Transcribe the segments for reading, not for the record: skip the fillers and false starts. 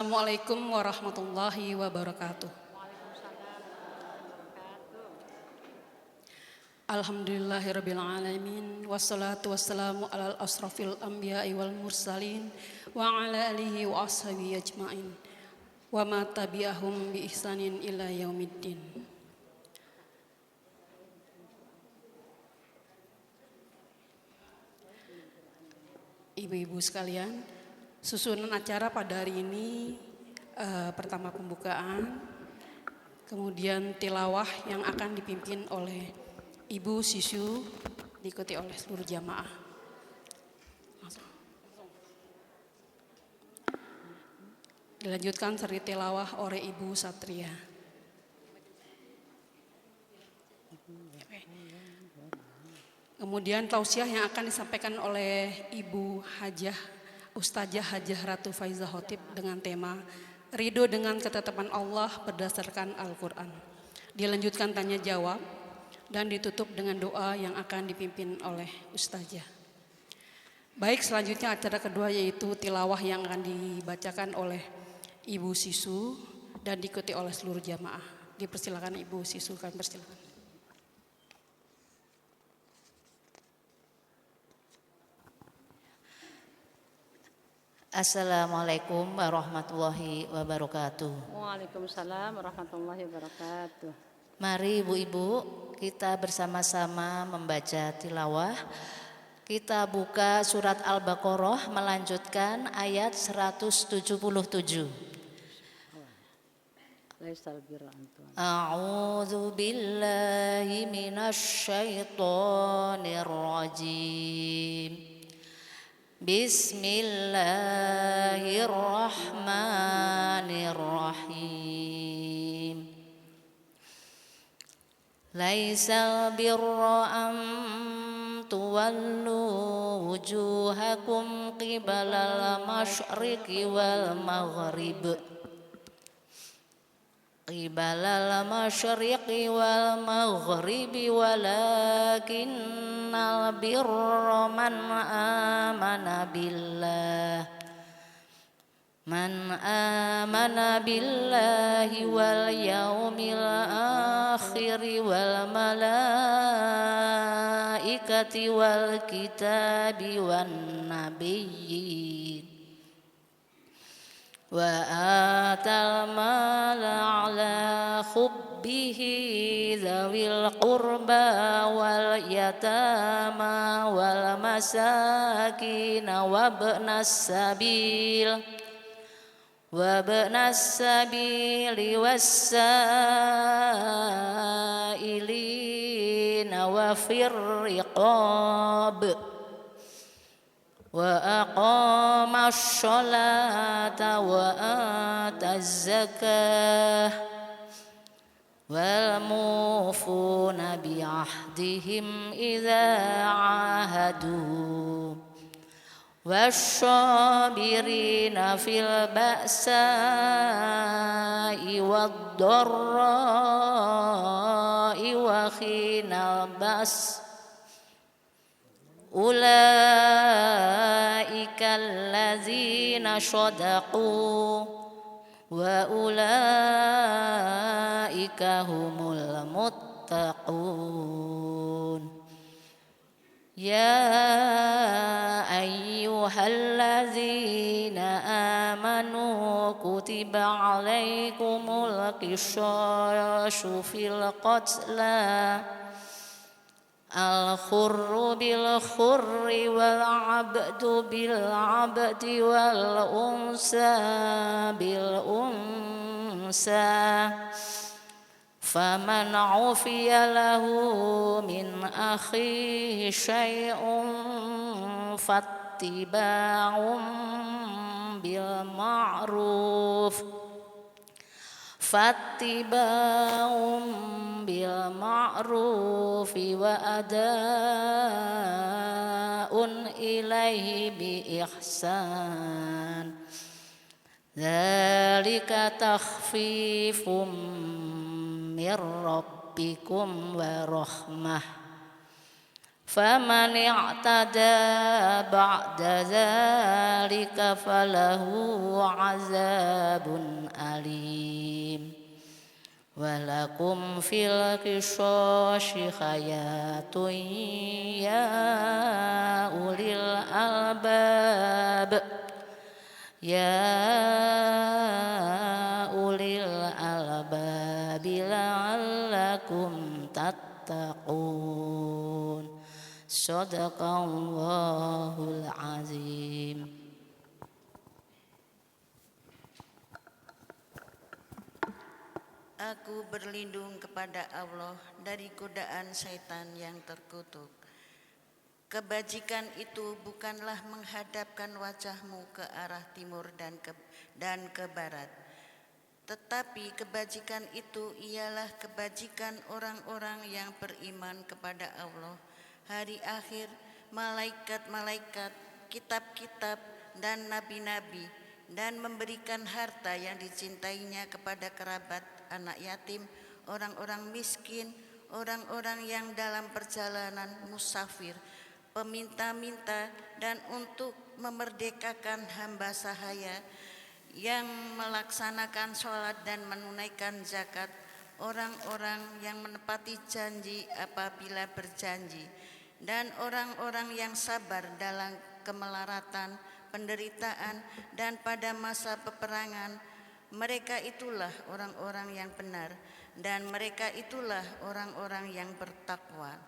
Assalamualaikum warahmatullahi wabarakatuh. Alhamdulillahirabbil alamin wassalatu wassalamu alal asrafil anbiya'i wal mursalin wa ala alihi wa ashabihi ajmain wa ma tabi'ahum bi ihsanin ila yaumiddin. Ibu-ibu sekalian, susunan acara pada hari ini pertama pembukaan, kemudian tilawah yang akan dipimpin oleh Ibu Sisu, diikuti oleh seluruh jamaah. Dilanjutkan seri tilawah oleh Ibu Satria. Kemudian tausiah yang akan disampaikan oleh Ibu Hajah Ustazah Hajah Ratu Faizah Khotib dengan tema Ridho dengan ketetapan Allah berdasarkan Al-Quran. Dilanjutkan tanya jawab dan ditutup dengan doa yang akan dipimpin oleh Ustazah. Baik, selanjutnya acara kedua yaitu tilawah yang akan dibacakan oleh Ibu Sisu dan diikuti oleh seluruh jamaah. Dipersilakan Ibu Sisu, kami persilakan. Assalamualaikum warahmatullahi wabarakatuh. Waalaikumsalam warahmatullahi wabarakatuh. Mari ibu-ibu kita bersama-sama membaca tilawah. Kita buka surat Al-Baqarah melanjutkan ayat 177. A'udzu billahi minasy syaithanir rajim. Bismillahirrahmanirrahim. Laisal birra an tuwallu wujuhakum qibalal masyriqi wal maghrib. Qibalal masyriqi wal maghribi walakinnal birra man amana billahi wal yaumil akhir wal malaikati wal kitabi wan nabiyyin wa atal mala ala hubbihi zawil qurba wal yatama wal masakin wabnas sabil wassailina wa fir riqab wa aqama sholata wa ataz zakah wal mufuna bi ahdihim idza ahadu wasyabirina fil ba'sa'i wad dharra'i wa khinal ba's ulaika allazina shadaqu wa ulaika humul muttaqun. Ya ayyuhallazina amanu kutiba alaikumul qisasyu fil qatla al-khurru bil khurri wal abdu bil abdi wal unsa bil unsa faman ufiya lahu min akhihi syai'un fattiba'un bil ma'ruf wa ada'un ilaihi bi ihsan. Dzalika takhfifum mir rabbikum wa rahmah. فمن اعتدى بعد ذلك فله عذاب أليم ولكم في القصاص حياة يا أولي الألباب لعلكم تتقون Sadaqallahul azim. Aku berlindung kepada Allah dari godaan syaitan yang terkutuk. Kebajikan itu bukanlah menghadapkan wajahmu ke arah timur dan ke barat. Tetapi kebajikan itu ialah kebajikan orang-orang yang beriman kepada Allah, hari akhir, malaikat-malaikat, kitab-kitab, dan nabi-nabi, dan memberikan harta yang dicintainya kepada kerabat, anak yatim, orang-orang miskin, orang-orang yang dalam perjalanan musafir, peminta-minta, dan untuk memerdekakan hamba sahaya yang melaksanakan sholat dan menunaikan zakat, orang-orang yang menepati janji apabila berjanji, dan orang-orang yang sabar dalam kemelaratan, penderitaan, dan pada masa peperangan. Mereka itulah orang-orang yang benar, dan mereka itulah orang-orang yang bertakwa.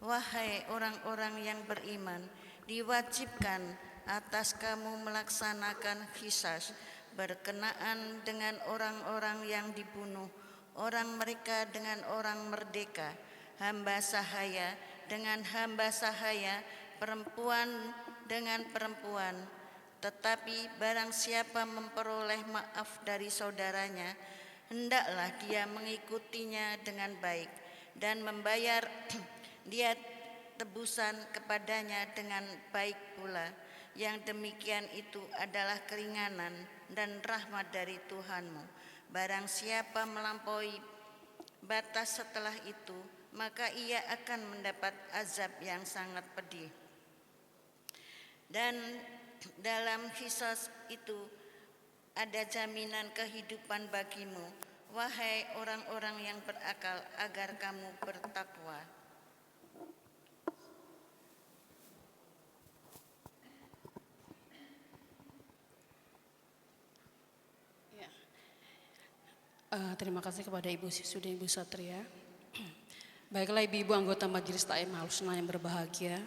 Wahai orang-orang yang beriman, diwajibkan atas kamu melaksanakan qisas berkenaan dengan orang-orang yang dibunuh, orang mereka dengan orang merdeka, hamba sahaya dengan hamba sahaya, perempuan dengan perempuan. Tetapi barang siapa memperoleh maaf dari saudaranya, hendaklah dia mengikutinya dengan baik dan membayar dia tebusan kepadanya dengan baik pula. Yang demikian itu adalah keringanan dan rahmat dari Tuhanmu. Barang siapa melampaui batas setelah itu, maka ia akan mendapat azab yang sangat pedih. Dan dalam qisas itu ada jaminan kehidupan bagimu, wahai orang-orang yang berakal, agar kamu bertakwa. Terima kasih kepada Ibu Sisuda, Ibu Satria. Baiklah ibu-ibu anggota Majelis Ta'lim Al-Husna yang berbahagia,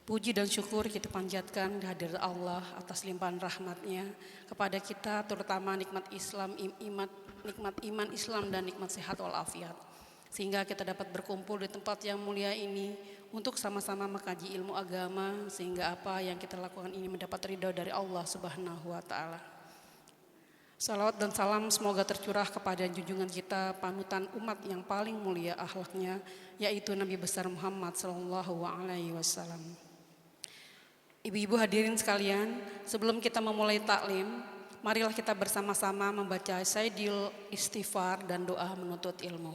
puji dan syukur kita panjatkan kehadirat Allah atas limpahan rahmatnya kepada kita, terutama nikmat Islam, nikmat iman Islam dan nikmat sehat walafiat, sehingga kita dapat berkumpul di tempat yang mulia ini untuk sama-sama mengkaji ilmu agama, sehingga apa yang kita lakukan ini mendapat ridha dari Allah Subhanahu wa Ta'ala. Salawat dan salam semoga tercurah kepada junjungan kita, panutan umat yang paling mulia akhlaknya, yaitu Nabi besar Muhammad SAW. Ibu-ibu hadirin sekalian, sebelum kita memulai taklim, marilah kita bersama-sama membaca Sayyidil Istighfar dan doa menuntut ilmu.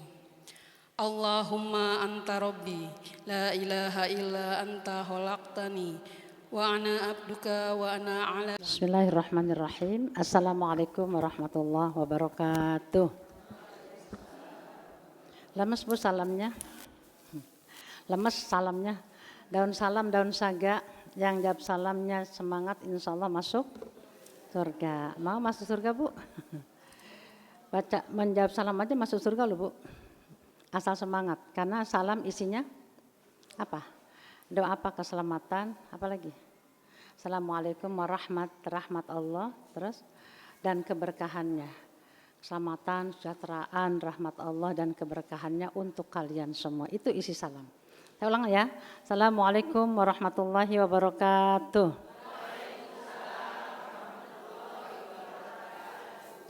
Allahumma anta rabbi, la ilaha illa anta khalaqtani, wa ana abduka wa ana ala. Bismillahirrahmanirrahim. Assalamualaikum warahmatullahi wabarakatuh. Lemes bu salamnya. Lemes salamnya. Daun salam, daun saga. Yang jawab salamnya semangat, insya Allah masuk surga. Mau masuk surga bu? Baca menjawab salam aja masuk surga loh bu. Asal semangat. Karena salam isinya apa? Doa apa? Keselamatan. Apa lagi? Assalamualaikum rahmat Allah, terus dan keberkahannya, keselamatan, kesejahteraan, rahmat Allah dan keberkahannya untuk kalian semua. Itu isi salam. Saya ulang ya. Assalamualaikum warahmatullahi wabarakatuh.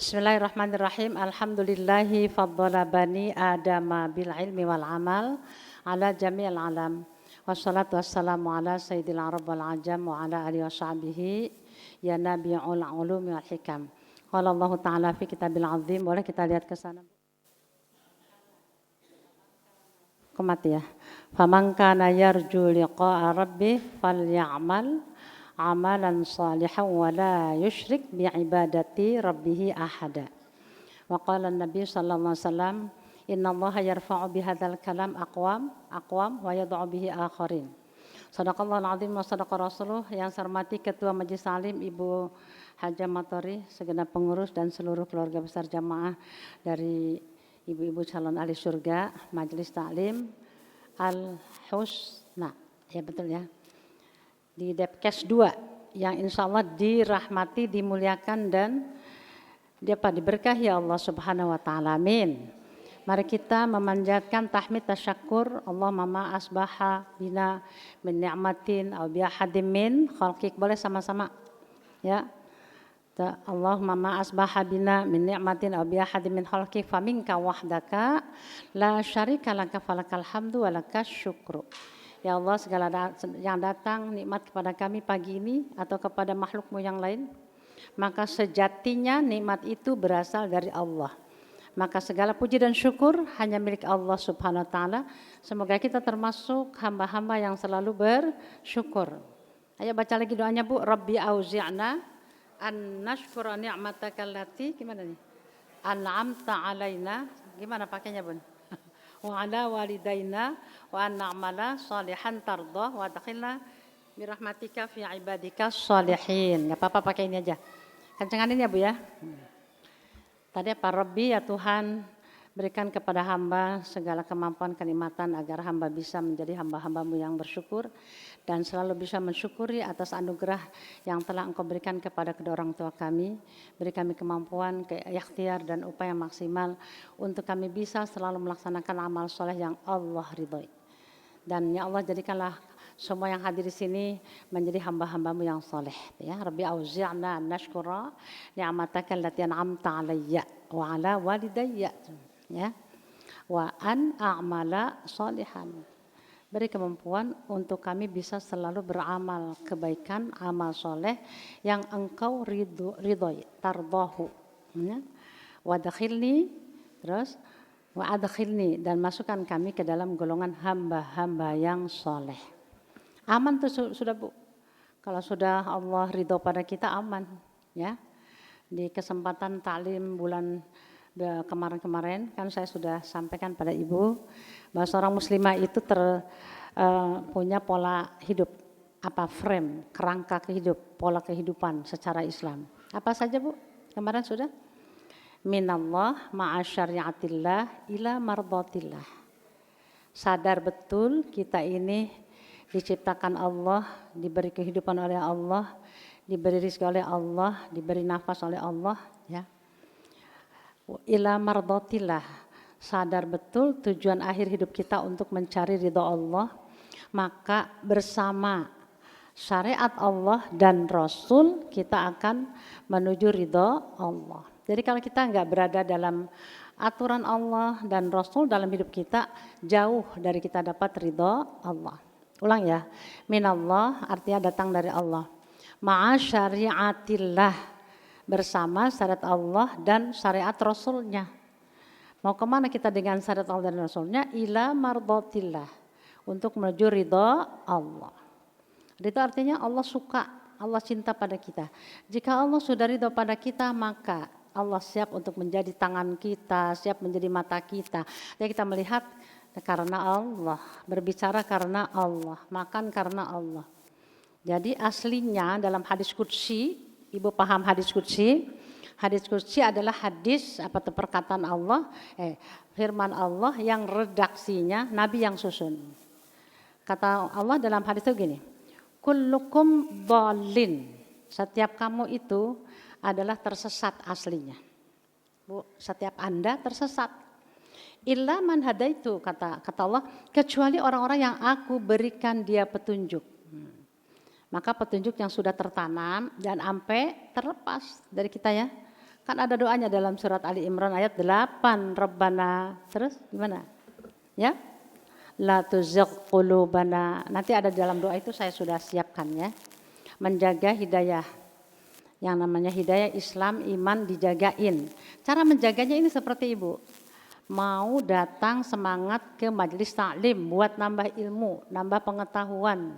Bismillahirrahmanirrahim. Alhamdulillahi faddala bani adama bil ilmi wal amal ala jami'il alam. Wassalatu wassalamu ala sayyidil arab wal ajam wa ala alihi wa sahbihi ya nabi'ul ulumi wal hikam. Qala Allah Ta'ala fi kitabil azim. Boleh kita lihat ke sana? Komat ya. Faman kana yarju liqa'a rabbih falyamal amalan salihan wa la yusyrik bi'ibadati rabbih ahada. Wa qala an-nabi sallallahu alaihi wasallam, innallaha yarfa'u bihadzal kalam aqwam wa yad'u bihi akharin. Shadaqallahul azim wa shadaqa rasuluh. Yang saya hormati Ketua Majelis Taklim Ibu Hajah Matori, segenap pengurus dan seluruh keluarga besar jamaah dari ibu-ibu calon ahli surga Majelis Taklim Al-Husna, ya betul ya, di Depkes 2 yang insya Allah dirahmati, dimuliakan dan diberkahi Allah Subhanahu wa Ta'ala. Amin. Mari kita memanjatkan tahmid tasyakur. Allahumma ma asbaha bina min ni'matin aw bi ahadin min khalqik. Boleh sama-sama ya. Allahumma ma asbaha bina min ni'matin aw bi ahadin min khalqik faminka wahdaka la syarika laka falakal hamdu wa lakas syukru. Ya Allah, segala yang datang nikmat kepada kami pagi ini atau kepada makhlukmu yang lain, maka sejatinya nikmat itu berasal dari Allah. Maka segala puji dan syukur hanya milik Allah Subhanahu wa Ta'ala. Semoga kita termasuk hamba-hamba yang selalu bersyukur. Ayo baca lagi doanya Bu. Rabbi auzi'na an nashkura ni'mataka allati, gimana nih? An'amta alaina, gimana pakainya Bun? Wa ala walidaina wa an na'mala salihan tardah wa adkhilna birahmatika fi ibadika sholihin. Enggak apa-apa pakai ini aja. Kencenganin ya Bu ya. Tadi apa? Rabbi, ya Tuhan, berikan kepada hamba segala kemampuan kenikmatan agar hamba bisa menjadi hamba-hambamu yang bersyukur dan selalu bisa mensyukuri atas anugerah yang telah Engkau berikan kepada kedua orang tua kami. Beri kami kemampuan, ikhtiar dan upaya maksimal untuk kami bisa selalu melaksanakan amal soleh yang Allah ridhoi. Dan ya Allah, jadikanlah semua yang hadir di sini menjadi hamba-hambamu yang soleh. Ya, Rabbi auzi'na an nashkura ni'mataka allati an'amta alayya wa ala walidayya. Ya, wa an a'mala salihan. Beri kemampuan untuk kami bisa selalu beramal kebaikan, amal soleh yang Engkau ridhoi, tardahu. Ya. Wa adkhilni, terus wa adkhilni, dan masukkan kami ke dalam golongan hamba-hamba yang soleh. Aman tuh sudah Bu. Kalau sudah Allah ridho pada kita aman, ya. Di kesempatan taklim bulan kemarin-kemarin kan saya sudah sampaikan pada Ibu bahwa seorang muslimah itu punya pola hidup, frame, kerangka kehidup, pola kehidupan secara Islam. Apa saja Bu? Kemarin sudah minallah ma'asyariatillah ila mardatillah. Sadar betul kita ini diciptakan Allah, diberi kehidupan oleh Allah, diberi rezeki oleh Allah, diberi nafas oleh Allah, ya. Ila mardatillah, sadar betul tujuan akhir hidup kita untuk mencari ridha Allah, maka bersama syariat Allah dan Rasul kita akan menuju ridha Allah. Jadi kalau kita enggak berada dalam aturan Allah dan Rasul dalam hidup kita, jauh dari kita dapat ridha Allah. Ulang ya, minallah artinya datang dari Allah. Ma'a syariatillah, bersama syariat Allah dan syariat Rasulnya. Mau kemana kita dengan syariat Allah dan Rasulnya? Ila mardatillah, untuk menuju ridha Allah. Ridha artinya Allah suka, Allah cinta pada kita. Jika Allah sudah ridha pada kita, maka Allah siap untuk menjadi tangan kita, siap menjadi mata kita. Jadi kita melihat karena Allah, berbicara karena Allah, makan karena Allah. Jadi aslinya dalam hadis qudsi, Ibu paham hadis qudsi? Hadis qudsi adalah hadis perkataan Allah, firman Allah yang redaksinya Nabi yang susun. Kata Allah dalam hadis itu gini, kullukum dhalin, setiap kamu itu adalah tersesat aslinya. Bu, setiap Anda tersesat. Illa man hadaitu, kata Allah, kecuali orang-orang yang aku berikan dia petunjuk. Maka petunjuk yang sudah tertanam dan sampai terlepas dari kita ya. Kan ada doanya dalam surat Ali Imran ayat 8, Rabbana, terus gimana? Ya. La tuzigh qulubana. Nanti ada dalam doa itu saya sudah siapkan ya. Menjaga hidayah. Yang namanya hidayah Islam, iman dijagain. Cara menjaganya ini seperti Ibu. mau datang semangat ke majelis taklim buat nambah ilmu, nambah pengetahuan.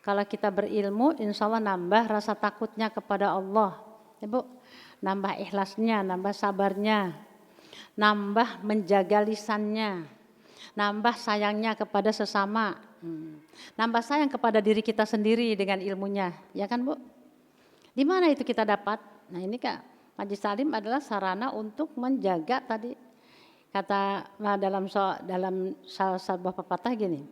Kalau kita berilmu, insya Allah nambah rasa takutnya kepada Allah. Ya Bu, nambah ikhlasnya, nambah sabarnya, nambah menjaga lisannya, nambah sayangnya kepada sesama, nambah sayang kepada diri kita sendiri dengan ilmunya. Ya kan Bu? Di mana itu kita dapat? Nah ini Kak, majelis taklim adalah sarana untuk menjaga tadi. Kata dalam salah sebuah pepatah gini,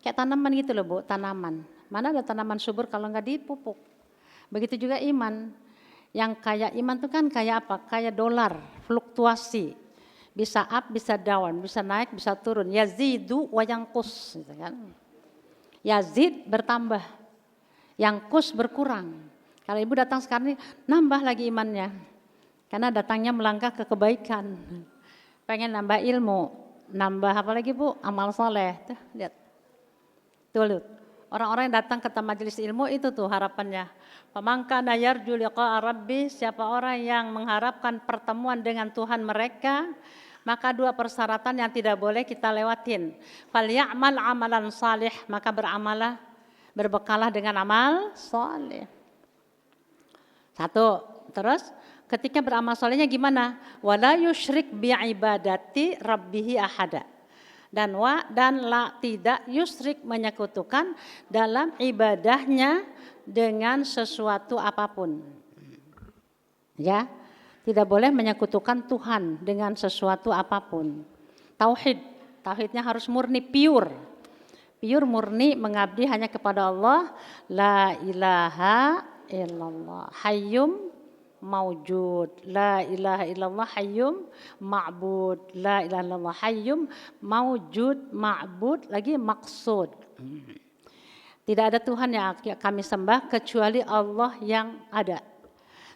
kayak tanaman gitu loh Bu, tanaman. Mana ada tanaman subur kalau nggak dipupuk. Begitu juga iman. Yang kayak iman itu kan kayak apa? Kayak dolar, fluktuasi. Bisa up, bisa down, bisa naik, bisa turun. Yazidu wa yanqus, gitu kan. Yazid bertambah, yanqus berkurang. Kalau ibu datang sekarang ini, nambah lagi imannya. Karena datangnya melangkah ke kebaikan. Pengen nambah ilmu, nambah apa lagi Bu? Amal soleh. Tuh, lihat. Tuh, lihat. Orang-orang yang datang ke majelis ilmu itu tuh harapannya. Pamangkana yarju liqa'a rabbi, siapa orang yang mengharapkan pertemuan dengan Tuhan mereka, maka dua persyaratan yang tidak boleh kita lewatin. Falya'mal amalan salih, maka beramalah, berbekalah dengan amal saleh. Satu, terus ketika beramal solehnya gimana? Wala yusyrik bi'ibadati rabbihi ahada. Dan tidak yusrik menyekutukan dalam ibadahnya dengan sesuatu apapun. Ya, tidak boleh menyekutukan Tuhan dengan sesuatu apapun. Tauhidnya harus murni, pure murni, mengabdi hanya kepada Allah. La ilaha illallah hayyum maujud, la ilaha illallah hayyum ma'bud, la ilaha illallah hayyum maujud, ma'bud, lagi maksud. Tidak ada Tuhan yang kami sembah kecuali Allah yang ada.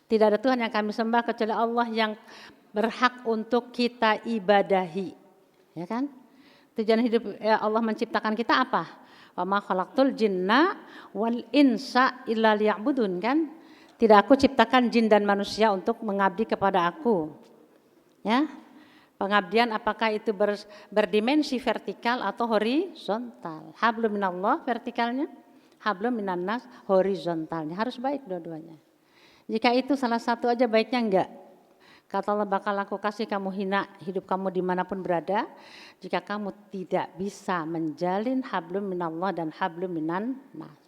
Tidak ada Tuhan yang kami sembah kecuali Allah yang berhak untuk kita ibadahi. Ya kan? Tujuan hidup Allah menciptakan kita apa? Wa ma khalaqtul jinna wal insa illa liya'budun, kan? Tidak aku ciptakan jin dan manusia untuk mengabdi kepada aku. Ya. Pengabdian apakah itu berdimensi vertikal atau horizontal? Hablum minallah vertikalnya, hablum minannas horizontalnya. Harus baik dua-duanya. Jika itu salah satu aja baiknya enggak. Kata Allah, bakal aku kasih kamu hina hidup kamu dimanapun berada. Jika kamu tidak bisa menjalin hablum minallah dan hablum minannas.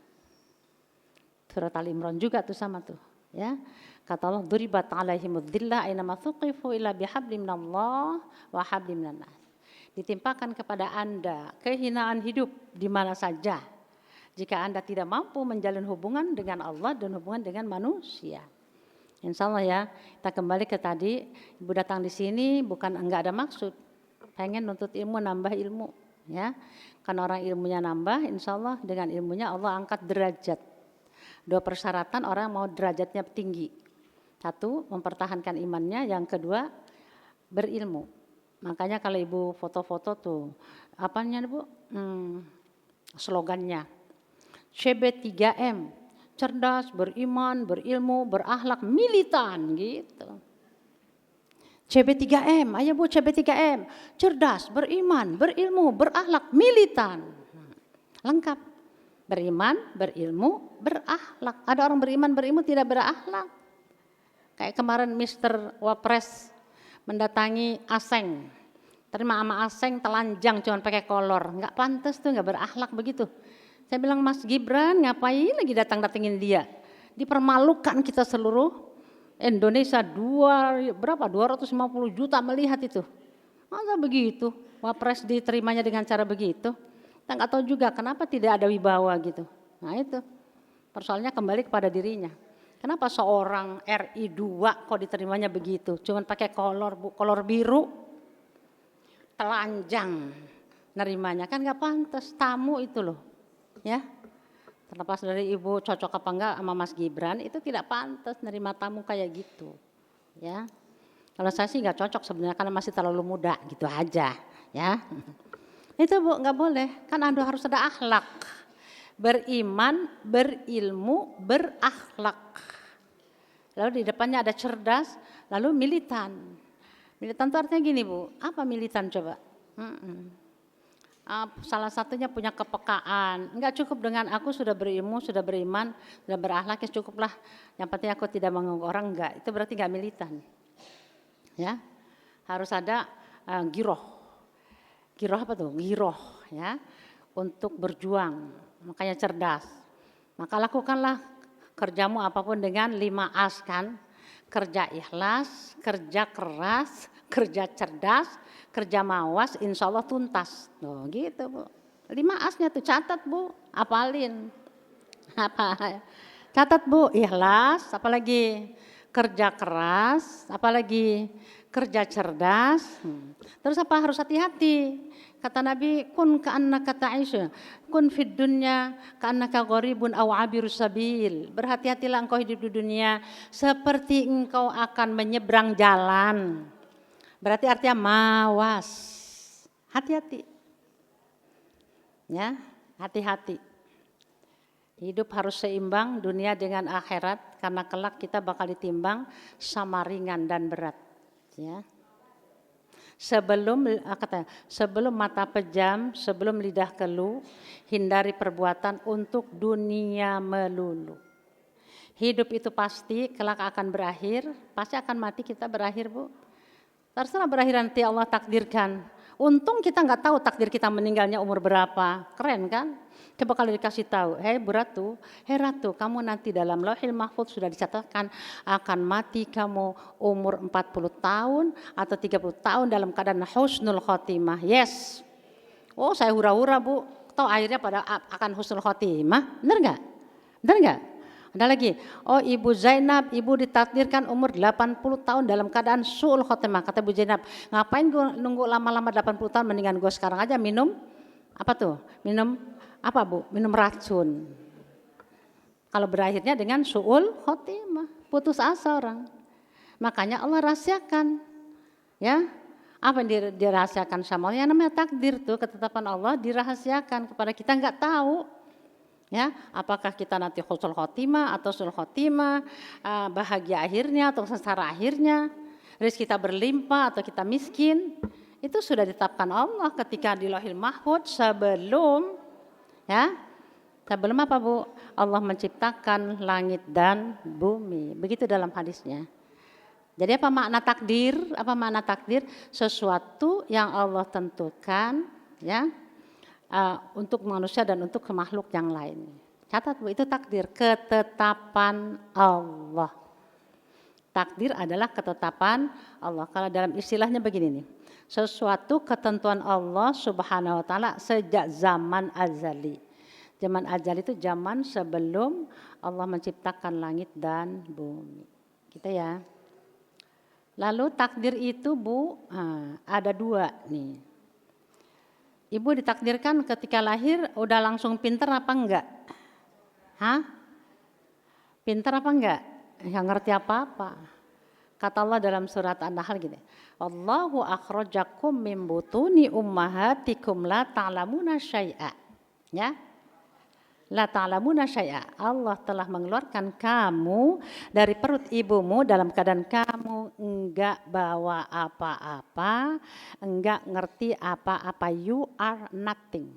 Surat Al-Imran juga tuh sama tuh, ya. Kata Allah, duribat alaihimud dhillah aina ma thuqifu illa bihablim minallah wa hablim minannas. Ditimpakan kepada Anda kehinaan hidup di mana saja jika Anda tidak mampu menjalin hubungan dengan Allah dan hubungan dengan manusia. Insya Allah ya, kita kembali ke tadi, Ibu datang di sini bukan enggak ada maksud, pengen nuntut ilmu, nambah ilmu, ya. Karena orang ilmunya nambah, insya Allah dengan ilmunya Allah angkat derajat. Dua persyaratan orang mau derajatnya tinggi. Satu, mempertahankan imannya. Yang kedua, berilmu. Makanya kalau Ibu foto-foto tuh, apanya Bu? Slogannya. CB3M, cerdas, beriman, berilmu, berakhlak, militan gitu. CB3M, ayo Bu CB3M, cerdas, beriman, berilmu, berakhlak, militan. Lengkap. Beriman, berilmu, berakhlak. Ada orang beriman, berilmu, tidak berakhlak. Kayak kemarin Mr. Wapres mendatangi Aseng. Terima sama Aseng telanjang cuma pakai kolor. Enggak pantas tuh, enggak berakhlak begitu. Saya bilang, Mas Gibran ngapain lagi datang-datangin dia? Dipermalukan kita seluruh Indonesia 250 juta melihat itu. Masa begitu? Wapres diterimanya dengan cara begitu? Kita nggak tahu juga kenapa tidak ada wibawa gitu. Nah itu persoalannya kembali kepada dirinya. Kenapa seorang RI 2 kok diterimanya begitu? Cuman pakai kolor biru, telanjang nerimanya, kan nggak pantas, tamu itu loh, ya. Terlepas dari Ibu cocok apa enggak sama Mas Gibran, itu tidak pantas nerima tamu kayak gitu, ya. Kalau saya sih nggak cocok sebenarnya karena masih terlalu muda, gitu aja, ya. Itu Bu, nggak boleh, kan Anda harus ada akhlak. Beriman, berilmu, berakhlak. Lalu di depannya ada cerdas, lalu militan. Militan itu artinya gini Bu, apa militan coba? Salah satunya punya kepekaan. Enggak cukup dengan aku sudah berilmu, sudah beriman, sudah berakhlak, ya cukuplah. Yang penting aku tidak mengganggu orang, enggak. Itu berarti enggak militan. Ya, harus ada giroh. Giroh apa tuh? Giroh, ya, untuk berjuang. Makanya cerdas. Maka lakukanlah kerjamu apapun dengan 5 As kan. Kerja ikhlas, kerja keras, kerja cerdas, kerja mawas, insya Allah tuntas. Tuh gitu Bu. 5 Asnya tuh catat Bu, apalin. Apa? Catat Bu, ikhlas, apalagi kerja keras, apalagi kerja cerdas. Terus apa? Harus hati-hati. Kata Nabi, kun ka'annaka ta'ishu, kun fid dunya ka'annaka gharibun aw abirus sabil. Berhati-hatilah engkau hidup di dunia seperti engkau akan menyeberang jalan. Berarti artinya mawas. Hati-hati. Ya, hati-hati. Hidup harus seimbang dunia dengan akhirat karena kelak kita bakal ditimbang sama ringan dan berat. Ya. Sebelum mata pejam, sebelum lidah keluh, hindari perbuatan untuk dunia melulu. Hidup itu pasti kelak akan berakhir, pasti akan mati kita berakhir Bu. Terserah berakhir nanti Allah takdirkan. Untung kita nggak tahu takdir kita meninggalnya umur berapa, keren kan? Coba kalau dikasih tahu, hei Bu Ratu, hei Ratu, kamu nanti dalam Lauhil Mahfudz sudah dicatatkan akan mati kamu umur 40 tahun atau 30 tahun dalam keadaan husnul khotimah. Yes. Oh saya hura-hura Bu, tahu akhirnya pada akan husnul khotimah, benar nggak? Benar nggak? Ada lagi, oh Ibu Zainab, Ibu ditakdirkan umur 80 tahun dalam keadaan su'ul khotimah. Kata Ibu Zainab, ngapain gue nunggu lama-lama 80 tahun, mendingan gue sekarang aja minum, apa tuh, minum apa Bu? Minum racun. Kalau berakhirnya dengan su'ul khotimah, putus asa orang. Makanya Allah rahasiakan. Ya, apa yang dirahasiakan sama Allah? Yang namanya takdir tuh, ketetapan Allah dirahasiakan kepada kita nggak tahu. Ya, apakah kita nanti husnul khotimah atau su'ul khotimah, bahagia akhirnya atau sengsara akhirnya, rezeki kita berlimpah atau kita miskin, itu sudah ditetapkan Allah ketika di Lauhil Mahfudz sebelum apa Bu? Allah menciptakan langit dan bumi. Begitu dalam hadisnya. Jadi apa makna takdir? Apa makna takdir? Sesuatu yang Allah tentukan ya untuk manusia dan untuk makhluk yang lain. Catat Bu, itu takdir, ketetapan Allah. Takdir adalah ketetapan Allah. Kalau dalam istilahnya begini nih. Sesuatu ketentuan Allah Subhanahu wa taala sejak zaman azali. Zaman azali itu zaman sebelum Allah menciptakan langit dan bumi. Gitu ya. Lalu takdir itu Bu, ada 2 nih. Ibu ditakdirkan ketika lahir udah langsung pinter apa enggak? Pinter apa enggak? Enggak ngerti apa-apa. Kata Allah dalam surat An-Nahl gini, Allahu akhrajakum min butuni ummahatikum la ta'lamuna syai'a. Ya. La ta'lamuna syai'a. Allah telah mengeluarkan kamu dari perut ibumu dalam keadaan kamu enggak bawa apa-apa, enggak ngerti apa-apa, you are nothing.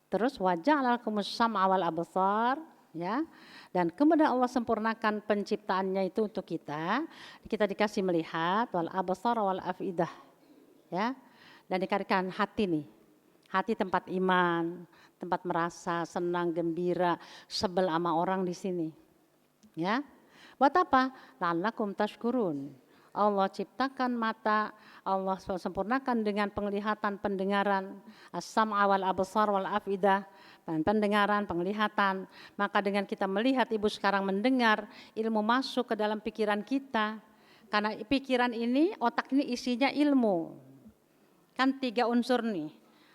Terus waja'alakumus sam'a wal absar, ya. Dan kemudian Allah sempurnakan penciptaannya itu untuk kita dikasih melihat wal absar wal afidah, ya. Dan dikarikan hati nih. Hati tempat iman, tempat merasa senang, gembira, sebel sama orang di sini. Ya. Buat apa? La'allakum tashkurun. Allah ciptakan mata, Allah sempurnakan dengan penglihatan, pendengaran, as-sam'a wal absar wal afidah. Pendengaran, penglihatan, maka dengan kita melihat ibu sekarang mendengar, ilmu masuk ke dalam pikiran kita. Karena pikiran ini, otak ini isinya ilmu. Kan 3 unsur nih,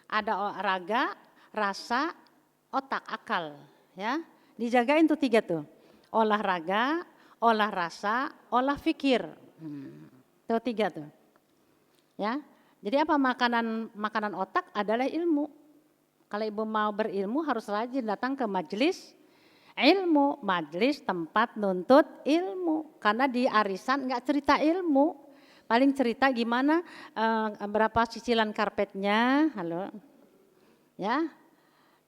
ada raga, rasa, otak, akal. Ya, dijagain tuh 3 tuh, olahraga, olah rasa, olah fikir. Tuh 3 tuh. Ya, jadi apa makanan otak adalah ilmu. Kalau ibu mau berilmu harus rajin datang ke majelis ilmu, majelis tempat nuntut ilmu. Karena di arisan enggak cerita ilmu. paling cerita gimana berapa cicilan karpetnya, halo, ya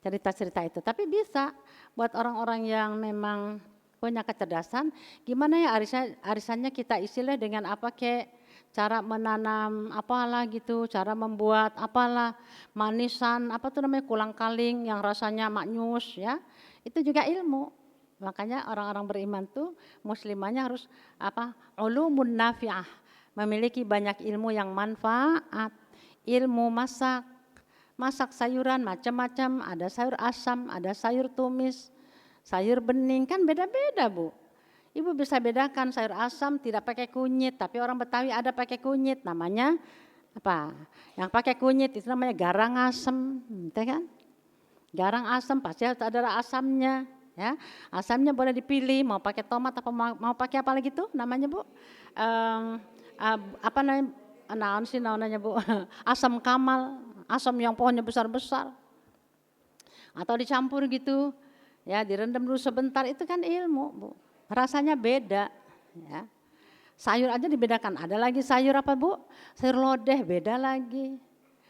cerita-cerita itu. Tapi bisa buat orang-orang yang memang punya kecerdasan, gimana ya arisannya kita isilah dengan apa kek, cara menanam apalah gitu, cara membuat apalah manisan, apa tuh namanya kulang-kaling yang rasanya maknyus ya, itu juga ilmu. Makanya orang-orang beriman tuh muslimahnya harus apa, ulumun nafi'ah, memiliki banyak ilmu yang manfaat, ilmu masak sayuran macam-macam, ada sayur asam, ada sayur tumis, sayur bening, kan beda-beda Bu. Ibu bisa bedakan sayur asam tidak pakai kunyit, tapi orang Betawi ada pakai kunyit, namanya apa? Yang pakai kunyit itu namanya garang asam, kan? Garang asam pasti harus ada asamnya, ya. Asamnya boleh dipilih, mau pakai tomat apa mau pakai apa lagi tuh namanya Bu? Apa namanya Bu? Asam kamal, asam yang pohonnya besar-besar, atau dicampur gitu. Ya, direndam dulu sebentar, itu kan ilmu, Bu. Rasanya beda, ya. Sayur aja dibedakan. Ada lagi sayur apa, Bu? Sayur lodeh beda lagi.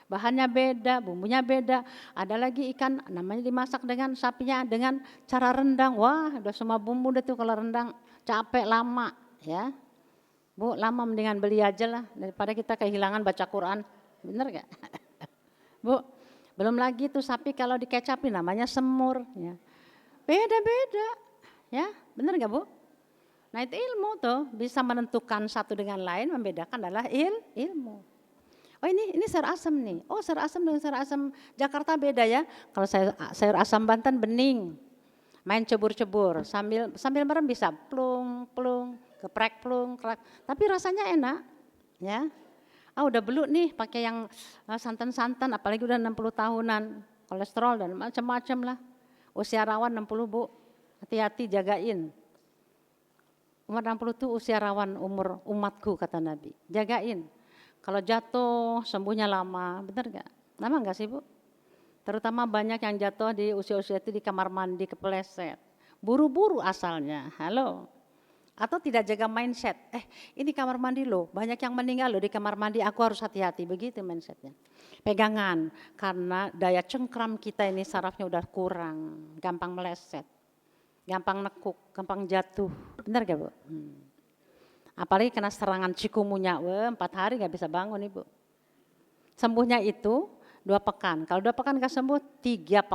Bahannya beda, bumbunya beda. Ada lagi ikan namanya dimasak dengan sapinya dengan cara rendang. Wah, udah semua bumbu deh tuh kalau rendang. Capek lama, ya. Bu, lama mendingan beli aja lah daripada kita kehilangan baca Quran. Bener gak? Bu, belum lagi tuh sapi kalau dikecapin namanya semur, ya. Beda-beda, ya, benar nggak Bu? Nah itu ilmu tuh, bisa menentukan satu dengan lain, membedakan adalah ilmu. Oh ini sayur asam nih, oh sayur asam dengan sayur asam Jakarta beda ya. Kalau sayur asam Banten bening, main cebur-cebur, sambil merem bisa plung, geprek plung, kerak. Tapi rasanya enak, ya. Udah beluk nih pakai yang santan-santan, apalagi udah 60 tahunan, kolesterol dan macam-macam lah. Usia rawan 60 Bu, hati-hati jagain. Umur 60 itu usia rawan umur umatku kata Nabi, jagain. Kalau jatuh sembuhnya lama, benar gak? Lama gak sih Bu? Terutama banyak yang jatuh di usia-usia itu di kamar mandi kepleset. Buru-buru asalnya, halo. Atau tidak jaga mindset, ini kamar mandi loh, banyak yang meninggal loh di kamar mandi, aku harus hati-hati, begitu mindsetnya. Pegangan, karena daya cengkram kita ini sarafnya udah kurang, gampang meleset, gampang nekuk, gampang jatuh, benar gak Bu? Apalagi kena serangan cikungunya, 4 hari gak bisa bangun Ibu. Sembuhnya itu 2 pekan, kalau 2 pekan gak sembuh 3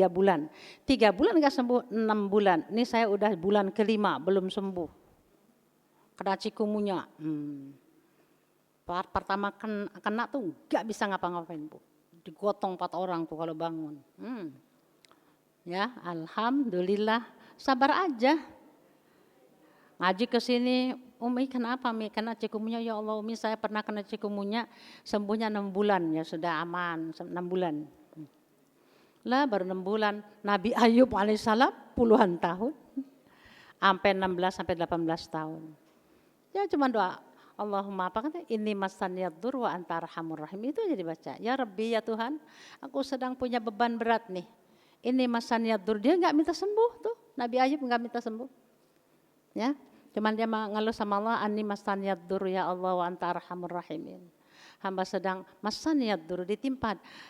bulan, 3 bulan gak sembuh 6 bulan, ini saya udah bulan ke-5 belum sembuh. Kena cikungunya, pertama kena tuh gak bisa ngapa-ngapain Bu, digotong 4 orang tuh kalau bangun. Ya alhamdulillah, sabar aja. Ngaji ke sini, Umi kenapa Mi? Kena cikungunya, ya Allah Umi saya pernah kena cikungunya, sembuhnya 6 bulan, ya sudah aman 6 bulan. Lah baru 6 bulan, Nabi Ayub alaihissalam puluhan tahun, sampai 16 sampai 18 tahun. Ya cuma doa, Allahumma apa kata, ini masaniyaddur wa anta arhamur rahim, itu aja dibaca. Ya Rabbi ya Tuhan, aku sedang punya beban berat nih. Ini masaniyaddur, dia enggak minta sembuh tuh, Nabi Ayub enggak minta sembuh. Ya, cuman dia mengeluh sama Allah, ani masaniyaddur ya Allah wa anta arhamur rahimin. Hamba sedang masaniyaddur,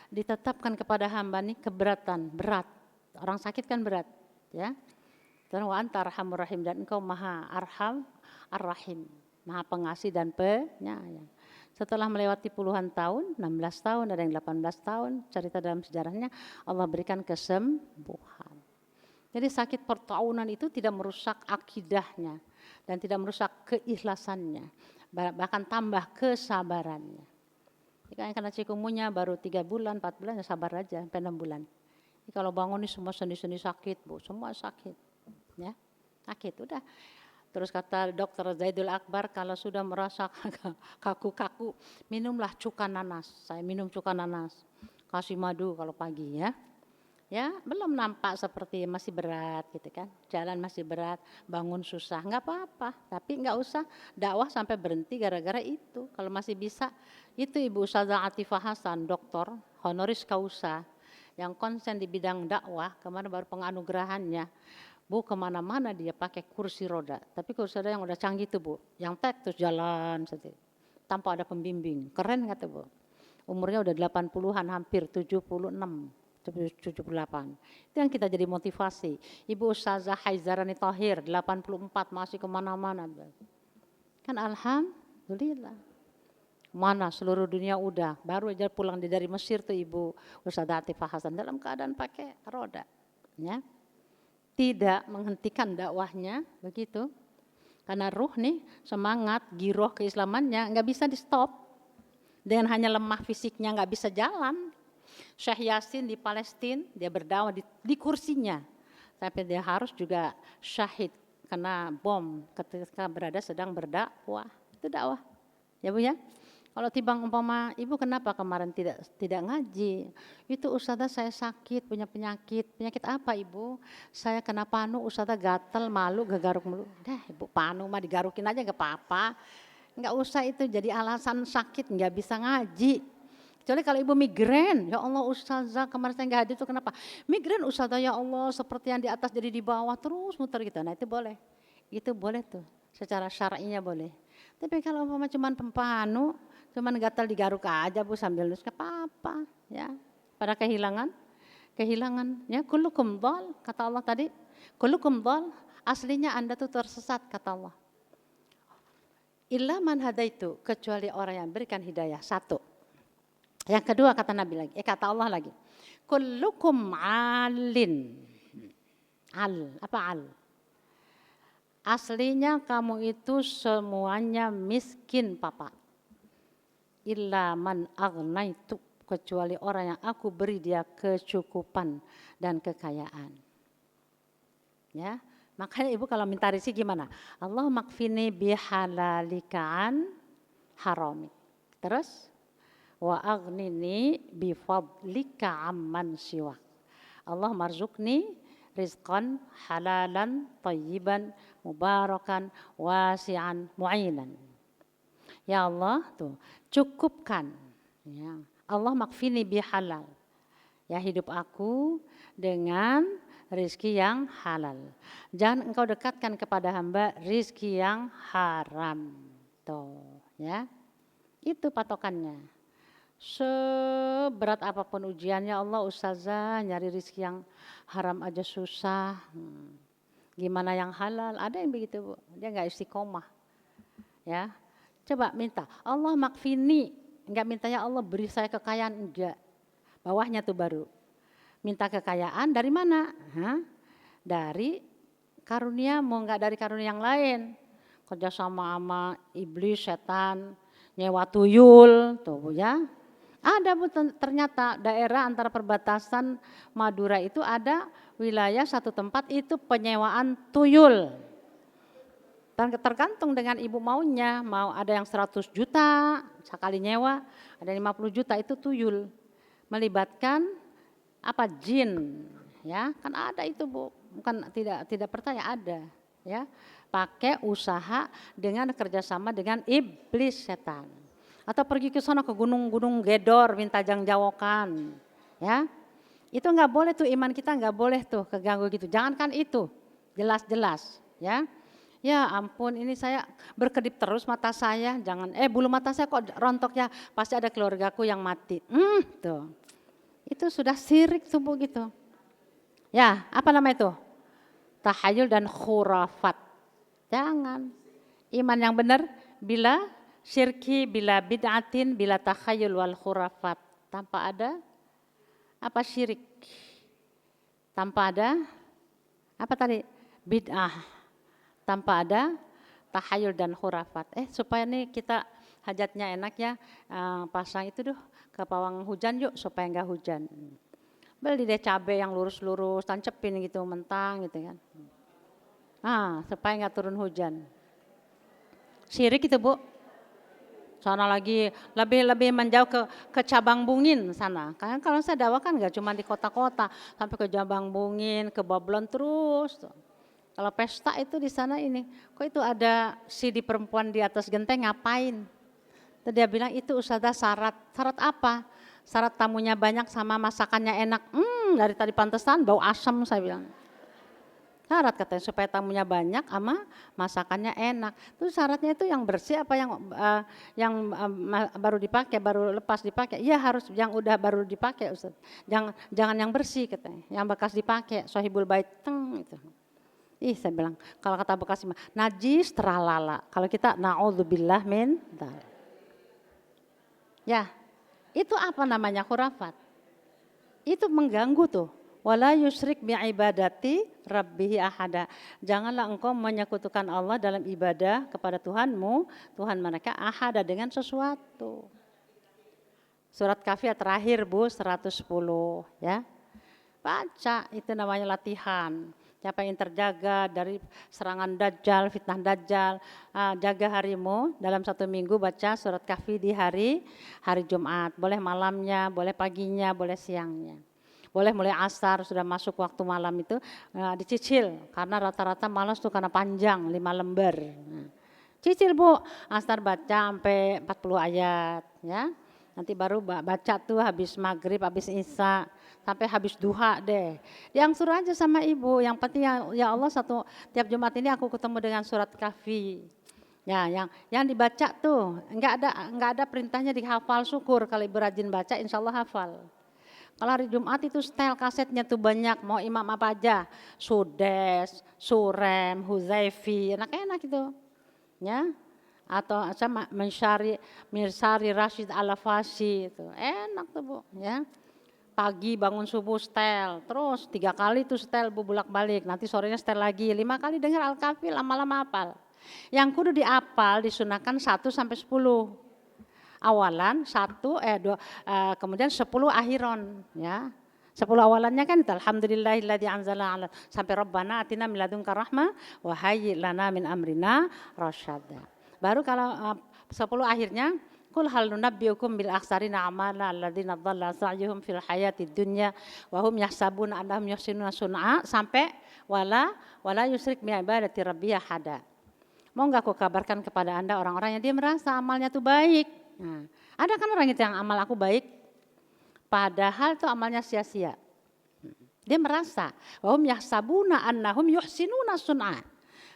ditetapkan kepada hamba nih keberatan, berat. Orang sakit kan berat, ya. Dan wa anta arhamur rahim, dan engkau maha arham ar-rahim, maha pengasih dan penyayang. Setelah melewati puluhan tahun, 16 tahun, ada yang 18 tahun, cerita dalam sejarahnya Allah berikan kesembuhan. Jadi sakit pertahunan itu tidak merusak akidahnya dan tidak merusak keikhlasannya, bahkan tambah kesabarannya. Jika yang kena cikungunya baru 3 bulan, 4 bulan, ya sabar aja sampai 6 bulan. Jadi kalau bangun ini semua sendi-sendi sakit Bu, semua sakit, ya sakit udah. Terus kata dokter Zaidul Akbar, kalau sudah merasa kaku-kaku, minumlah cuka nanas. Saya minum cuka nanas, kasih madu kalau pagi ya. Ya belum nampak seperti masih berat gitu kan, jalan masih berat, bangun susah, nggak apa-apa. Tapi nggak usah dakwah sampai berhenti gara-gara itu. Kalau masih bisa, itu Ibu Ustazah Atifah Hasan, doktor honoris causa, yang konsen di bidang dakwah, kemarin baru penganugerahannya. Bu kemana-mana dia pakai kursi roda, tapi kursi roda yang udah canggih tuh Bu, yang tek terus jalan sendiri. tanpa ada pembimbing. Keren kata Bu. Umurnya udah 80-an, hampir 76, 78. Itu yang kita jadi motivasi. Ibu Ustazah Haizarani Tahir, 84, masih kemana-mana. Kan alhamdulillah. Mana seluruh dunia udah, baru aja pulang dari Mesir tuh Ibu Ustazah Atifah Hasan dalam keadaan pakai roda. Ya. Tidak menghentikan dakwahnya, begitu. Karena ruh nih, semangat, giroh keislamannya nggak bisa di stop. Dengan hanya lemah fisiknya nggak bisa jalan. Syekh Yasin di Palestina, dia berdakwah di kursinya. Tapi dia harus juga syahid kena bom ketika berada sedang berdakwah. Itu dakwah. Ya Bu ya. Kalau timbang umpama, Ibu kenapa kemarin tidak ngaji? Itu Ustazah saya sakit, punya penyakit. Penyakit apa Ibu? Saya kena panu, Ustazah gatel, malu, gegaruk mulu. Dah Ibu panu mah digarukin aja gak apa-apa. Enggak usah itu jadi alasan sakit, enggak bisa ngaji. Kecuali kalau Ibu migren, ya Allah Ustazah kemarin saya enggak hadir itu kenapa? Migren Ustazah ya Allah seperti yang di atas jadi di bawah terus muter gitu. Nah itu boleh. Itu boleh tuh, secara syar'inya boleh. Tapi kalau umpama cuman pempanu, cuman gatal digaruk aja Bu sambil nulis gak apa-apa ya. Pada kehilangan ya kullukum dhal kata Allah tadi. Kullukum dhal aslinya Anda tuh tersesat kata Allah. Illa man hadaitu kecuali orang yang berikan hidayah. Satu. Yang kedua kata Nabi lagi, kata Allah lagi. Kullukum alin. Apa al? Aslinya kamu itu semuanya miskin Papa. Illa man aghnaitu kecuali orang yang aku beri dia kecukupan dan kekayaan. Ya. Makanya Ibu kalau minta rezeki gimana? Allah makfini bihalalika haramik. Terus wa aghnini bifadlika amman siwak. Allah marzukni rizqan halalan tayyiban mubarakan wasi'an mu'inan. Ya Allah tuh cukupkan. Ya. Allah makfini bihalal. Ya hidup aku dengan rizki yang halal. Jangan engkau dekatkan kepada hamba rizki yang haram. Tuh, ya. Itu patokannya. Seberat apapun ujiannya Allah Ustazah nyari rizki yang haram aja susah. Gimana yang halal? Ada yang begitu Bu. Dia enggak istiqomah. Ya. Coba minta Allah makfini. Enggak minta ya Allah beri saya kekayaan. Enggak. Bawahnya tuh baru. Minta kekayaan dari mana? Dari karunia, mau enggak dari karunia yang lain. Kerja sama iblis, setan, nyewa tuyul, tuh Bu ya. Ada Bu ternyata daerah antara perbatasan Madura itu ada wilayah satu tempat itu penyewaan tuyul. Tergantung dengan Ibu maunya, mau ada yang 100 juta sekali nyewa, ada 50 juta itu tuyul. Melibatkan jin, ya kan ada itu Bu, bukan tidak percaya ada, ya pakai usaha dengan kerjasama dengan iblis setan, atau pergi ke sana ke gunung-gunung gedor minta jangjawokan, ya itu nggak boleh tuh iman kita nggak boleh tuh keganggu gitu, jangankan itu jelas-jelas, ya. Ya ampun ini saya berkedip terus mata saya, jangan bulu mata saya kok rontok ya, pasti ada keluargaku yang mati. Tuh. Itu sudah syirik tuh Bu gitu. Ya, apa nama itu? Tahayul dan khurafat. Jangan. Iman yang benar bila syirki, bila bid'atin, bila tahayul wal khurafat. Tanpa ada syirik. Tanpa ada bid'ah. Tanpa ada tahayul dan khurafat. Supaya nih kita hajatnya enak ya, pasang itu ke pawang hujan yuk supaya enggak hujan. Beli deh cabai yang lurus-lurus, tancepin gitu mentang gitu kan. Supaya enggak turun hujan. Syirik itu Bu. Sana lagi lebih menjauh ke cabang bungin sana. Karena kalau saya dakwah kan enggak cuma di kota-kota, sampai ke cabang bungin, ke Bablon terus. Kalau pesta itu di sana ini, kok itu ada CD perempuan di atas genteng ngapain? Terus dia bilang itu Ustazah syarat apa? Syarat tamunya banyak sama masakannya enak. Dari tadi pantesan bau asam saya bilang. Syarat katanya supaya tamunya banyak sama masakannya enak. Itu syaratnya itu yang bersih apa baru dipakai, baru lepas dipakai. Iya harus yang udah baru dipakai Ustaz. Jangan yang bersih katanya, yang bekas dipakai. Sohibul bait itu. Saya bilang kalau kata bekas najis teralala. Kalau kita naudzubillah min dzalik. Ya, itu apa namanya khurafat? Itu mengganggu tuh. Wala yusyrik bi'ibadati rabbihi ahada. Janganlah engkau menyekutukan Allah dalam ibadah kepada Tuhanmu, Tuhan mereka ahada dengan sesuatu. Surat Kafiyah terakhir Bu 110 ya. Baca itu namanya latihan. Siapa yang terjaga dari serangan Dajjal, fitnah Dajjal, jaga harimu dalam 1 minggu baca surat Kahfi di hari Jumat. Boleh malamnya, boleh paginya, boleh siangnya. Boleh mulai asar, sudah masuk waktu malam itu dicicil. Karena rata-rata malas tuh karena panjang 5 lembar. Cicil Bu, asar baca sampai 40 ayat ya. Nanti baru baca tuh habis maghrib, habis isya. Sampai habis duha deh. Yang suruh aja sama ibu. Yang penting ya Allah tiap Jumat ini aku ketemu dengan surat Kahfi. Ya, yang dibaca tuh enggak ada perintahnya dihafal, syukur kalau ibu rajin baca insya Allah hafal. Kalau hari Jumat itu setel kasetnya tuh banyak, mau imam apa aja, Sudes, Surem, Huzaifi, enak-enak itu, ya. Atau sama Mirsari Rashid Al-Fasi itu, enak tuh Bu, ya. Pagi bangun subuh setel, terus 3 kali tuh setel Bu bolak-balik, nanti sorenya setel lagi, 5 kali dengar Al-Kahfi, lama-lama hafal. Yang kudu dihafal disunahkan 1 sampai 10. Awalan 1 kemudian 10 akhiron ya. 10 awalannya kan itu alhamdulillahilladzi anzala ala sampai rabbana atina min ladunka rahmah wa hayyi lana min amrina rasyada. Baru kalau 10 akhirnya kul hal nunabbiukum bil akhsarina amala alladzina dhalla sa'yuhum fil hayatid dunya wa hum yahsabuna annahum yuhsinuna sun'a sampai wala yusyrik bi ibadati rabbih ahada. Mau enggak aku kabarkan kepada Anda orang-orang yang dia merasa amalnya tuh baik. Nah, ada kan orang itu yang amal aku baik, padahal tuh amalnya sia-sia. Dia merasa, wahum yahsabuna annahum yuhsinuna sun'a.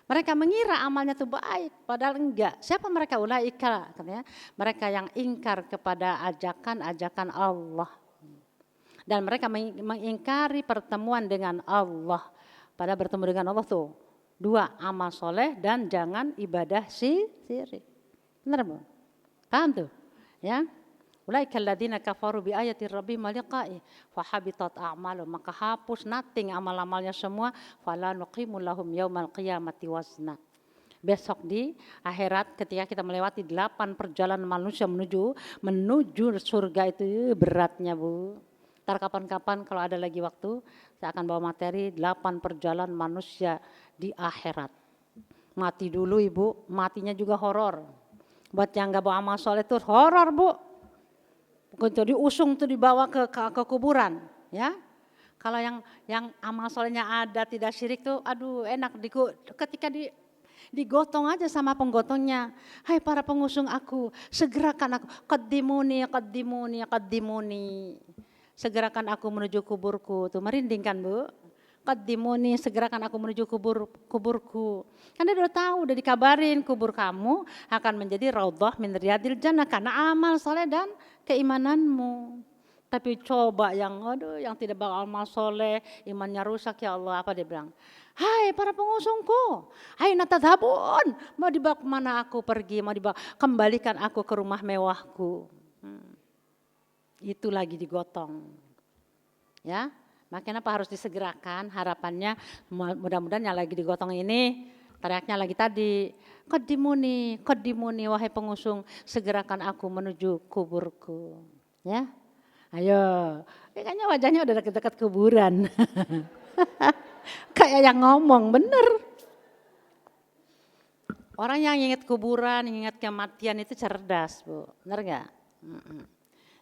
Mereka mengira amalnya itu baik, padahal enggak. Siapa mereka? Ulaika, katanya, mereka yang ingkar kepada ajakan-ajakan Allah. Dan mereka mengingkari pertemuan dengan Allah. Padahal bertemu dengan Allah tuh 2, amal soleh dan jangan ibadah syirik. Benar Bu? Paham tuh? Ya. Ulaika alladzina kafaru bi ayati rabbihim wa liqa'i fa habitat a'maluhum, maka hapus nothing amal-amalnya semua, fala nuqimu lahum yaumal qiyamati wazna. Besok di akhirat ketika kita melewati 8 perjalanan manusia menuju surga itu beratnya Bu. Ntar kapan-kapan kalau ada lagi waktu saya akan bawa materi 8 perjalanan manusia di akhirat. Mati dulu Ibu, matinya juga horor. Buat yang gak bawa amal soleh itu horor Bu. Jadi usung tuh dibawa ke kuburan ya. Kalau yang amal solehnya ada tidak syirik tuh aduh enak ketika digotong aja sama penggotongnya. Hai para pengusung aku, segerakan aku. Qaddimuni. Segerakan aku menuju kuburku. Tuh merinding kan Bu. Qaddimuni, segerakan aku menuju kuburku. Karena dia udah tahu, udah dikabarin kubur kamu akan menjadi raudhah min riyadil jannah karena amal soleh dan keimananmu. Tapi coba yang tidak beramal soleh, imannya rusak ya Allah, apa dia bilang? Hai para pengusungku, hai natadhabun, mau dibawa kemana aku pergi, mau dibawa, kembalikan aku ke rumah mewahku. Itu lagi digotong. Ya. Makanya apa harus disegerakan, harapannya mudah-mudahan yang lagi digotong ini teriaknya lagi tadi, qaddimuni wahai pengusung, segerakan aku menuju kuburku. Ya, ayo, kayaknya wajahnya udah dekat-dekat kuburan. Kayak yang ngomong, bener. Orang yang ingat kuburan, ingat kematian itu cerdas Bu, bener gak?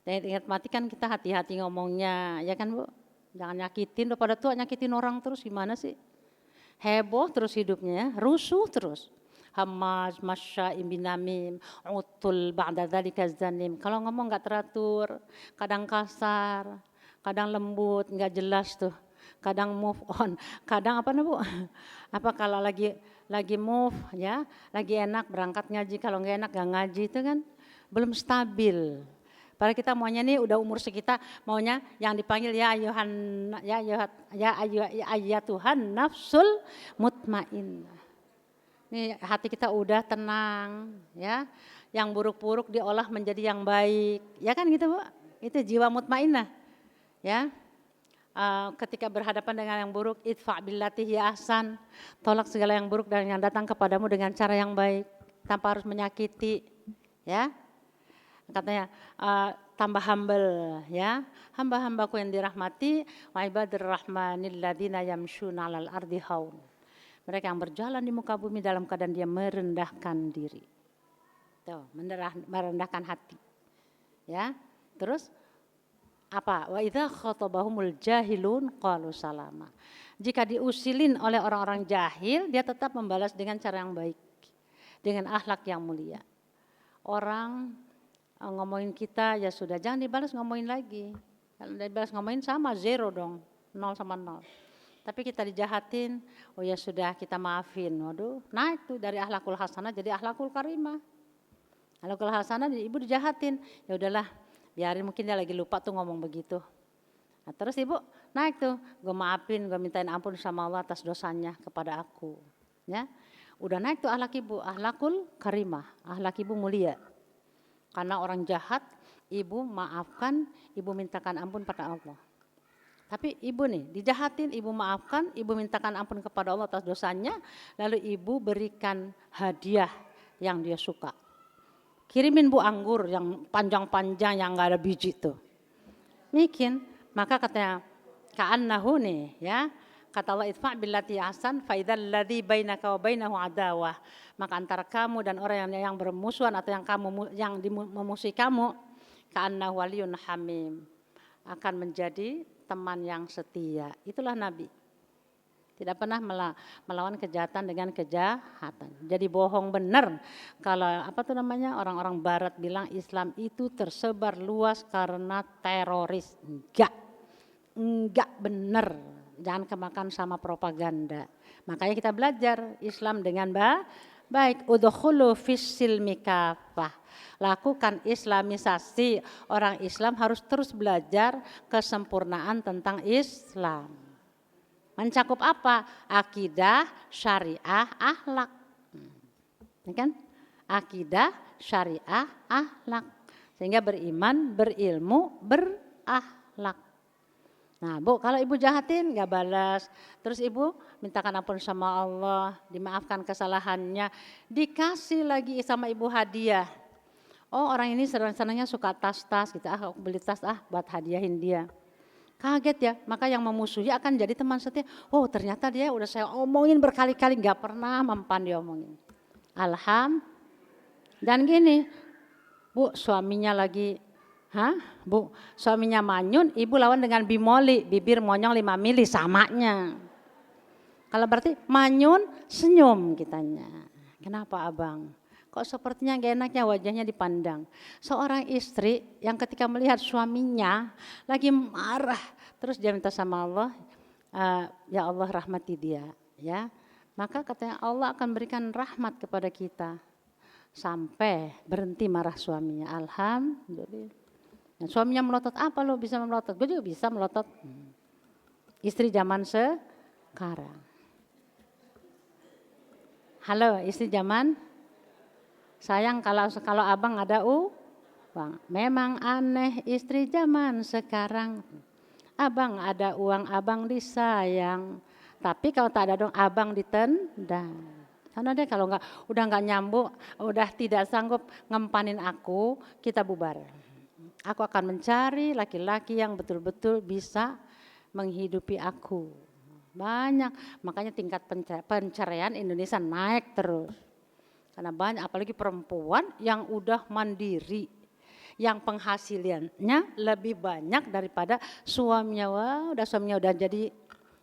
Dan ingat mati kan kita hati-hati ngomongnya, ya kan Bu? Jangan nyakitin, pada tua nyakitin orang terus gimana sih? Heboh terus hidupnya ya, rusuh terus. Hamaz, masya'im binamim, utul ba'da dzalika zanim. Kalau ngomong enggak teratur, kadang kasar, kadang lembut, enggak jelas tuh. kadang move on, kadang apa nih Bu? Apa kalau lagi move ya, lagi enak berangkat ngaji, kalau nggak enak nggak ngaji itu kan belum stabil. Padahal kita maunya nih udah umur sekitar maunya yang dipanggil ya ayuhan ya Tuhan nafsul mutmainnah. Nih hati kita udah tenang ya, yang buruk-buruk diolah menjadi yang baik, ya kan gitu Bu? Itu jiwa mutmainnah ya. Ketika berhadapan dengan yang buruk, idfa billati hiya ahsan, tolak segala yang buruk dan yang datang kepadamu dengan cara yang baik tanpa harus menyakiti ya. Katanya tambah humble ya, hamba-hambaku yang dirahmati, wa ibadur rahmanil ladzina yamshuna 'alal ardi haun. Mereka yang berjalan di muka bumi dalam keadaan dia merendahkan diri. Tuh, merendahkan hati. Ya. Terus apa? Wa idza khatabahumul jahilun qalu salama. Jika diusilin oleh orang-orang jahil, dia tetap membalas dengan cara yang baik. Dengan akhlak yang mulia. Orang ngomongin kita ya sudah, jangan dibalas ngomongin lagi. Kalau dibalas ngomongin sama zero dong, 0 sama 0. Tapi kita dijahatin, oh ya sudah kita maafin. Waduh, naik tuh dari akhlakul hasanah jadi akhlakul karimah. Akhlakul hasanah ibu dijahatin, ya udahlah biarin mungkin dia lagi lupa tuh ngomong begitu. Nah, terus ibu naik tuh, gue maafin, gue mintain ampun sama Allah atas dosanya kepada aku. Ya, udah naik tuh akhlak ibu, akhlakul karimah, akhlak ibu mulia. Karena orang jahat, ibu maafkan, ibu mintakan ampun pada Allah. Tapi ibu nih dijahatin, ibu maafkan, ibu mintakan ampun kepada Allah atas dosanya, lalu ibu berikan hadiah yang dia suka. Kirimin Bu anggur yang panjang-panjang yang gak ada biji tuh. Bikin, maka katanya ka'annahu nih ya, kata Allah idfa' billati ahsan fa idzal ladzi bainaka wa bainahu adawah. Maka antara kamu dan orang yang bermusuhan atau yang memusuhi kamu, ka'annahu waliyun hamim, akan menjadi teman yang setia. Itulah Nabi. Tidak pernah melawan kejahatan dengan kejahatan. Jadi bohong benar kalau orang-orang barat bilang Islam itu tersebar luas karena teroris. Enggak benar. Jangan kemakan sama propaganda. Makanya kita belajar Islam dengan baik. Udkhulu fis-silmi kafah. Lakukan islamisasi. Orang Islam harus terus belajar kesempurnaan tentang Islam. Mencakup apa? Akidah, syariah, akhlak. Ya kan? Akidah, syariah, akhlak. Sehingga beriman, berilmu, berakhlak. Nah Bu, kalau ibu jahatin gak balas. Terus ibu mintakan ampun sama Allah, dimaafkan kesalahannya. Dikasih lagi sama ibu hadiah. Oh orang ini senangnya suka tas-tas gitu. Aku beli tas buat hadiahin dia. Kaget ya, maka yang memusuhi akan jadi teman setia. Oh ternyata dia udah saya omongin berkali-kali gak pernah mempan diomongin. Dan gini, Bu suaminya lagi, Bu suaminya manyun, ibu lawan dengan bimoli, bibir monyong 5 mili samanya. Kalau berarti manyun senyum kitanya. Kenapa abang? Kok sepertinya gak enaknya wajahnya dipandang. Seorang istri yang ketika melihat suaminya lagi marah, terus dia minta sama Allah, ya Allah rahmati dia. Ya, maka katanya Allah akan berikan rahmat kepada kita. Sampai berhenti marah suaminya. Alhamdulillah. Nah, suaminya melotot, apa lo bisa melotot? Gue juga bisa melotot. Istri zaman sekarang. Halo istri zaman. Sayang kalau abang ada uang. Memang aneh istri zaman sekarang. Abang ada uang, abang disayang. Tapi kalau tak ada dong, abang ditendang. Karena deh kalau udah nggak nyambung, udah tidak sanggup ngempanin aku, kita bubar. Aku akan mencari laki-laki yang betul-betul bisa menghidupi aku. Banyak, makanya tingkat penceraian Indonesia naik terus. Karena banyak, apalagi perempuan yang udah mandiri, yang penghasilannya lebih banyak daripada suaminya. Wah, suaminya udah jadi,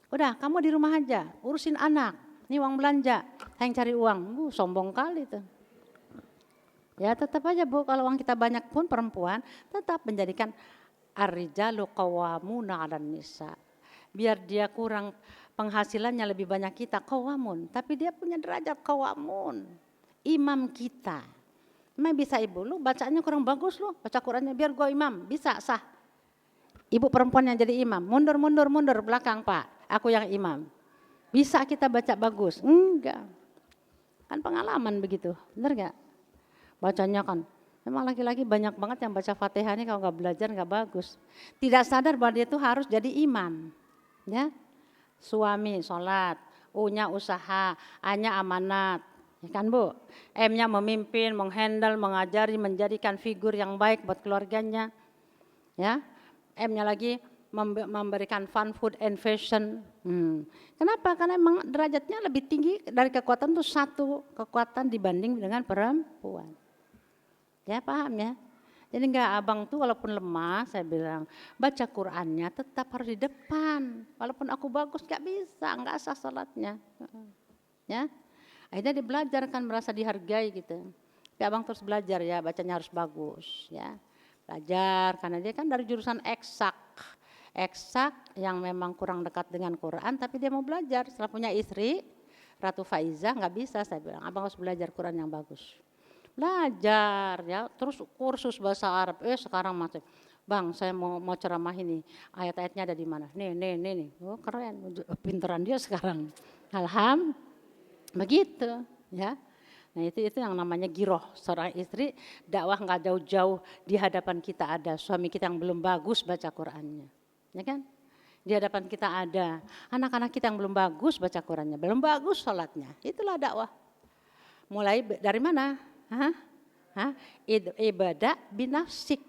udah kamu di rumah aja, urusin anak, ini uang belanja, yang cari uang, sombong kali tuh. Ya tetap aja Bu, kalau uang kita banyak pun perempuan tetap menjadikan ar-rijalu qawwamuna 'alan nisa. biar dia kurang penghasilannya lebih banyak kita, qawamun. Tapi dia punya derajat qawamun, imam kita. Memang bisa ibu, lu bacaannya kurang bagus lu, baca Qurannya biar gue imam, bisa sah. Ibu perempuan yang jadi imam, mundur belakang Pak, aku yang imam. Bisa kita baca bagus? Enggak. Kan pengalaman begitu, bener gak? Bacanya kan, memang laki-laki banyak banget yang baca Fatihah ini kalau gak belajar gak bagus. Tidak sadar bahwa dia itu harus jadi imam. Ya, suami sholat, U-nya usaha, A-nya amanat. Ya kan Bu? M-nya memimpin, menghandle, mengajari, menjadikan figur yang baik buat keluarganya. Ya, M-nya lagi memberikan fun, food, and fashion. Kenapa? Karena memang derajatnya lebih tinggi dari kekuatan itu satu kekuatan dibanding dengan perempuan. Ya paham ya? Jadi enggak abang tuh walaupun lemah saya bilang baca Qurannya tetap harus di depan. Walaupun aku bagus enggak bisa, enggak sah salatnya. Ya. Akhirnya dia belajar kan merasa dihargai gitu. Tapi abang terus belajar ya, bacanya harus bagus ya. Belajar karena dia kan dari jurusan eksak yang memang kurang dekat dengan Quran, tapi dia mau belajar. Setelah punya istri Ratu Faizah nggak bisa, saya bilang abang harus belajar Quran yang bagus. Belajar ya, terus kursus bahasa Arab. Sekarang masih, bang saya mau ceramah ini, ayat-ayatnya ada di mana? Nih. Oh keren, pinteran dia sekarang. Alhamdulillah, begitu ya. Nah itu yang namanya giroh, seorang istri dakwah nggak jauh-jauh di hadapan kita ada suami kita yang belum bagus baca Qurannya. Ya kan? Di hadapan kita ada anak-anak kita yang belum bagus baca Qurannya, belum bagus sholatnya. Itulah dakwah. Mulai dari mana? Ibadah binafsik,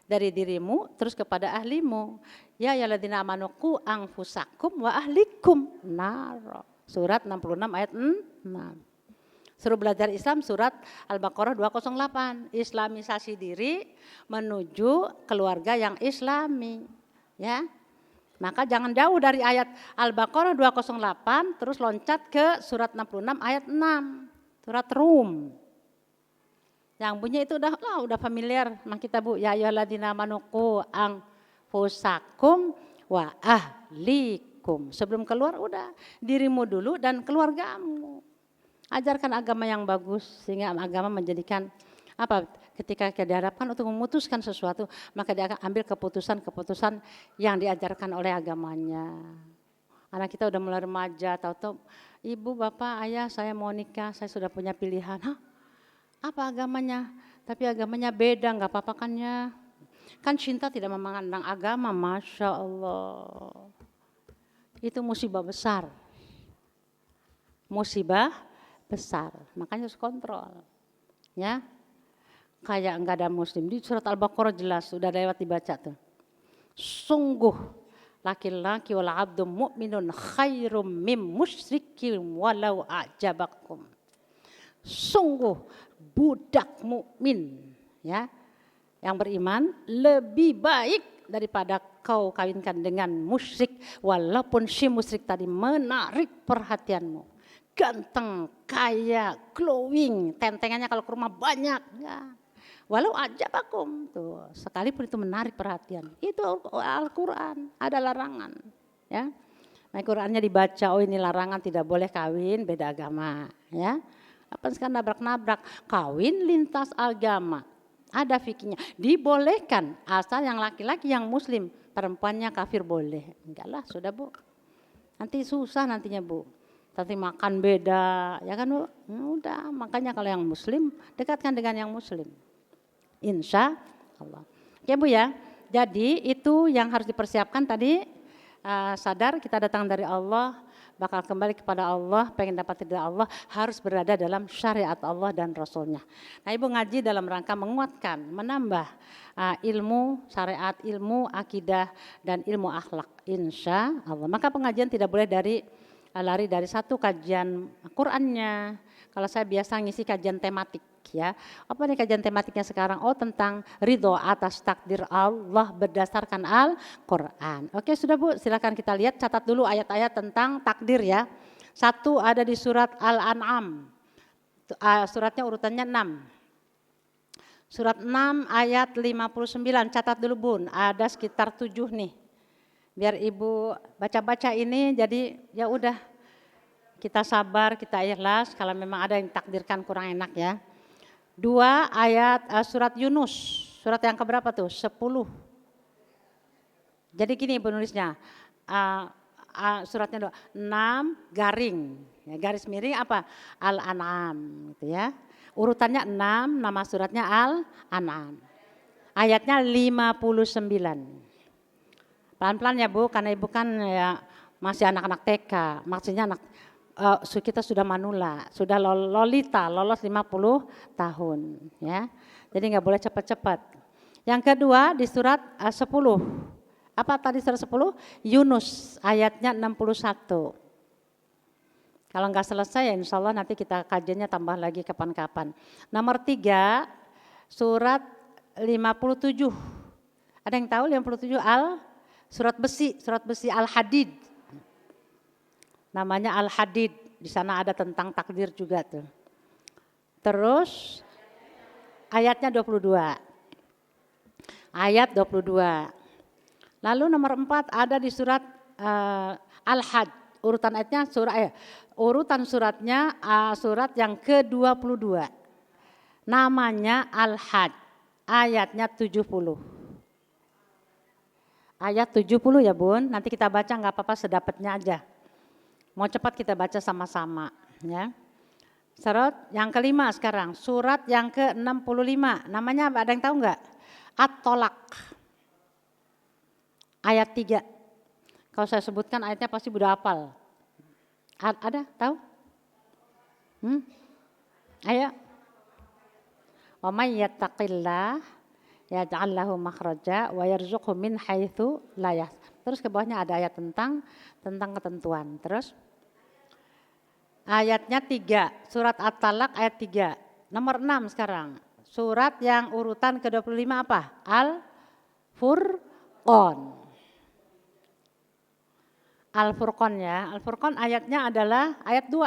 dari dirimu terus kepada ahlimu. Ya ayyuhalladzina amanu qu anfusakum wa ahlikum nar. Surat 66 ayat 6. Suruh belajar Islam surat Al-Baqarah 208. Islamisasi diri menuju keluarga yang islami. Ya, maka jangan jauh dari ayat Al-Baqarah 208 terus loncat ke surat 66 ayat 6, surat Rum. Yang bunyi itu udah familiar sama kita Bu. Ya ayyuhalladzina amanu qu anfusakum wa ahlikum. Sebelum keluar udah dirimu dulu dan keluargamu. Ajarkan agama yang bagus sehingga agama menjadikan ketika dihadapkan untuk memutuskan sesuatu, maka dia akan ambil keputusan yang diajarkan oleh agamanya. Anak kita udah mulai remaja, tahu-tahu ibu, bapak, ayah saya mau nikah, saya sudah punya pilihan. Apa agamanya? Tapi agamanya beda, nggak apa-apa kan ya? Kan cinta tidak memandang agama, Masya Allah. Itu musibah besar. Musibah besar, makanya harus kontrol. Ya. Kayak enggak ada muslim. Di surat Al-Baqarah jelas, sudah lewat dibaca tuh. Sungguh laki-laki wal abdu mu'minun khairum mim musyrikin walau a'jabakum. Sungguh budak mukmin ya yang beriman lebih baik daripada kau kawinkan dengan musyrik walaupun si musyrik tadi menarik perhatianmu. Ganteng, kaya, glowing, tentengannya kalau ke rumah banyak ya. Walau ajabakum tuh, sekalipun itu menarik perhatian. Itu Al-Qur'an, ada larangan, ya. Nah, Qur'annya dibaca, oh ini larangan tidak boleh kawin beda agama, ya. Apa sekarang nabrak-nabrak, kawin lintas agama. Ada fikihnya, dibolehkan asal yang laki-laki yang muslim, perempuannya kafir boleh. Enggak lah, sudah Bu. Nanti susah nantinya Bu. Nanti makan beda, ya kan Bu? Udah, makanya kalau yang muslim dekatkan dengan yang muslim. Insya Allah. Oke Bu ya, jadi itu yang harus dipersiapkan tadi, sadar kita datang dari Allah, bakal kembali kepada Allah, pengen dapat ridha Allah, harus berada dalam syariat Allah dan Rasulnya. Nah Ibu ngaji dalam rangka menguatkan, menambah ilmu syariat, ilmu akidah dan ilmu akhlak, insya Allah. Maka pengajian tidak boleh lari dari satu kajian Qur'annya. Kalau saya biasa ngisi kajian tematik ya. Apa nih kajian tematiknya sekarang? Oh tentang ridho atas takdir Allah berdasarkan Al-Quran. Oke sudah Bu, silakan kita lihat, catat dulu ayat-ayat tentang takdir ya. Satu ada di surat Al-An'am. Suratnya urutannya 6. Surat 6 ayat 59, catat dulu Bun, ada sekitar 7 nih. Biar ibu baca-baca ini jadi ya udah kita sabar, kita ikhlas kalau memang ada yang takdirkan kurang enak ya. 2 ayat surat Yunus, surat yang keberapa tuh? 10. Jadi gini penulisnya, suratnya 6 garing, ya, garis miring apa? Al-An'am gitu ya. Urutannya 6, nama suratnya Al-An'am. Ayatnya 59. Pelan-pelan ya Bu, karena ibu kan ya masih anak-anak TK, maksudnya anak kita sudah manula, sudah lolita, lolos 50 tahun ya. Jadi nggak boleh cepat-cepat. Yang kedua di surat 10. Apa tadi surat 10? Yunus ayatnya 61. Kalau nggak selesai ya insya Allah nanti kita kajiannya tambah lagi kapan-kapan. Nomor 3 surat 57. Ada yang tahu 57 surat besi Al-Hadid. Namanya Al-Hadid, di sana ada tentang takdir juga tuh. Terus ayatnya 22. Ayat 22. Lalu nomor 4 ada di surat Al-Hajj. Urutan ayatnya urutan suratnya surat yang ke-22. Namanya Al-Hajj. Ayatnya 70. Ayat 70 ya Bun, nanti kita baca nggak apa-apa sedapatnya aja. Mau cepat kita baca sama-sama ya. Surat yang kelima sekarang, surat yang ke-65. Namanya ada yang tahu nggak? At-Tolak. Ayat 3. Kalau saya sebutkan ayatnya pasti udah hafal. Ada? Tahu? Ayo. Wa may yattaqillah yaj'al lahu makhraja wa yarzuqhu min haitsu la yahtasib. Terus ke bawahnya ada ayat tentang ketentuan. Terus ayatnya 3, surat At-Talaq ayat 3. Nomor 6 sekarang. Surat yang urutan ke-25 apa? Al-Furqan. Al-Furqan ya. Al-Furqan ayatnya adalah ayat 2.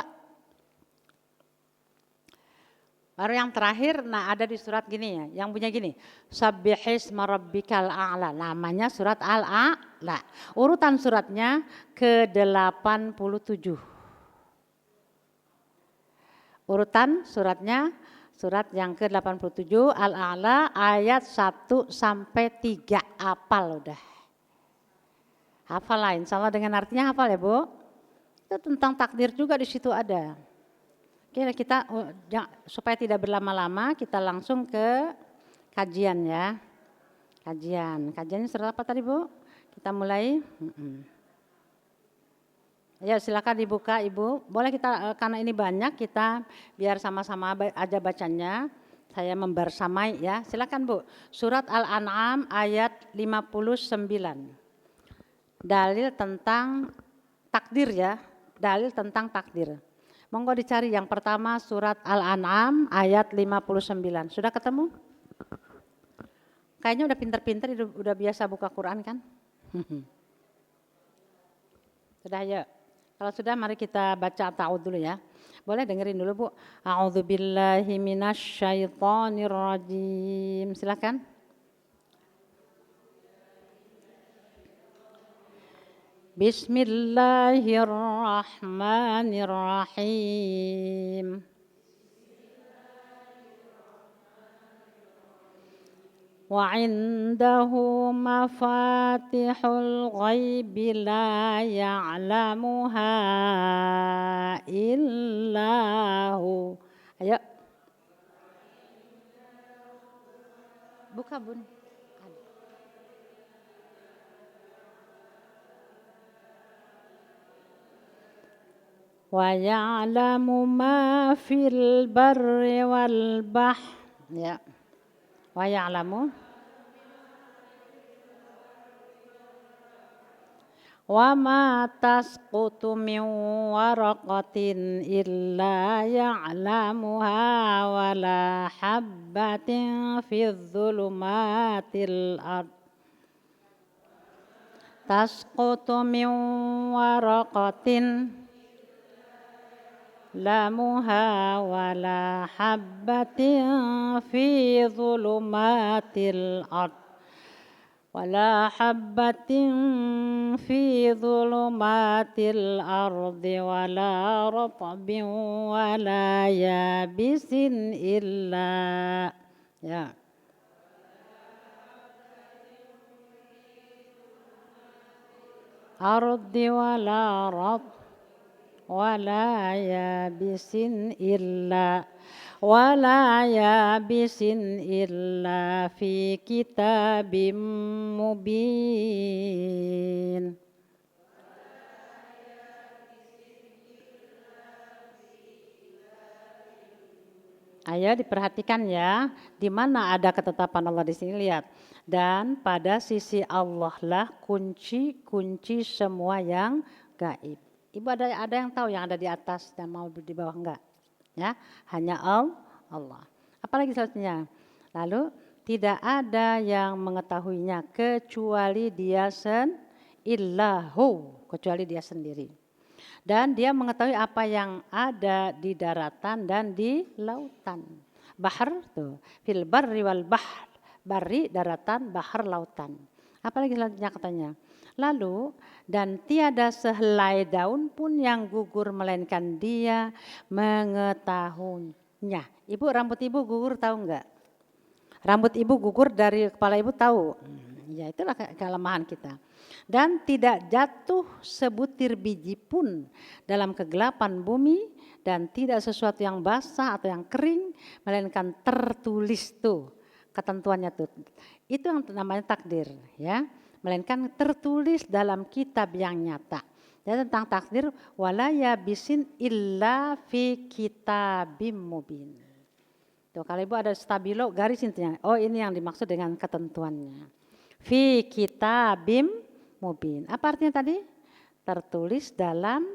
Baru yang terakhir, nah ada di surat gini ya, yang punya gini. Sabbihisma rabbikal a'la, namanya surat Al-A'la. Urutan suratnya ke-87. Urutan suratnya, surat yang ke-87 Al-A'la ayat 1 sampai 3. Hafal udah. Hafal lah, insya Allah dengan artinya hafal ya Bu. Itu tentang takdir juga di situ ada. Oke, kita supaya tidak berlama-lama kita langsung ke kajian ya. Kajiannya surat apa tadi Bu? Kita mulai. Ya silakan dibuka Ibu. Boleh kita karena ini banyak kita biar sama-sama aja bacanya. Saya membersamai ya. Silakan Bu. Surat Al-An'am ayat 59. Dalil tentang takdir ya. Dalil tentang takdir. Monggo dicari yang pertama surat Al-An'am ayat 59. Sudah ketemu? Kayaknya udah pinter-pinter, udah biasa buka Quran kan? Sudah ya. Kalau sudah mari kita baca ta'awudz dulu ya. Boleh dengerin dulu Bu. A'udzubillahi minasyaitonirrajim. Silakan. Bismillahirrahmanirrahim. Wa indahu mafatihul ghaibi la ya'lamuha illahu. Ayo. Buka Bun. Wa ya'lamu ma fil barri wal bahr. Ya. Wa ya'lamu wa ma tasqutu min waraqatin illa ya'lamuha wa la habbatin fi dhulumatil ard. Tasqutu min waraqatin lamuha wala habbatin fi dhulumatil ard ولا حبة في ظلمات الأرض ولا رطب ولا يابس إلا ya. أرض ولا يابس إلا في كتاب مبين. Ayo diperhatikan ya, di mana ada ketetapan Allah di sini, lihat. Dan pada sisi Allah lah kunci semua yang gaib. Ibu ada yang tahu yang ada di atas dan mau di bawah enggak? Ya, hanya Allah. Apalagi selanjutnya. Lalu tidak ada yang mengetahuinya kecuali kecuali dia sendiri. Dan dia mengetahui apa yang ada di daratan dan di lautan. Bahar tuh, fil barri wal bahr. Barri daratan, bahar lautan. Apalagi selanjutnya katanya. Lalu dan tiada sehelai daun pun yang gugur melainkan dia mengetahuinya. Ibu, rambut ibu gugur tahu enggak? Rambut ibu gugur dari kepala ibu tahu. Ya itulah kelemahan kita. Dan tidak jatuh sebutir biji pun dalam kegelapan bumi dan tidak sesuatu yang basah atau yang kering melainkan tertulis tuh ketentuannya tuh. Itu yang namanya takdir ya. Melainkan tertulis dalam kitab yang nyata. Dan tentang takdir wala yabisin illa fi kitabim mubin. Tuh kalau ibu ada stabilo garis intinya. Oh ini yang dimaksud dengan ketentuannya. Fi kitabim mubin. Apa artinya tadi? Tertulis dalam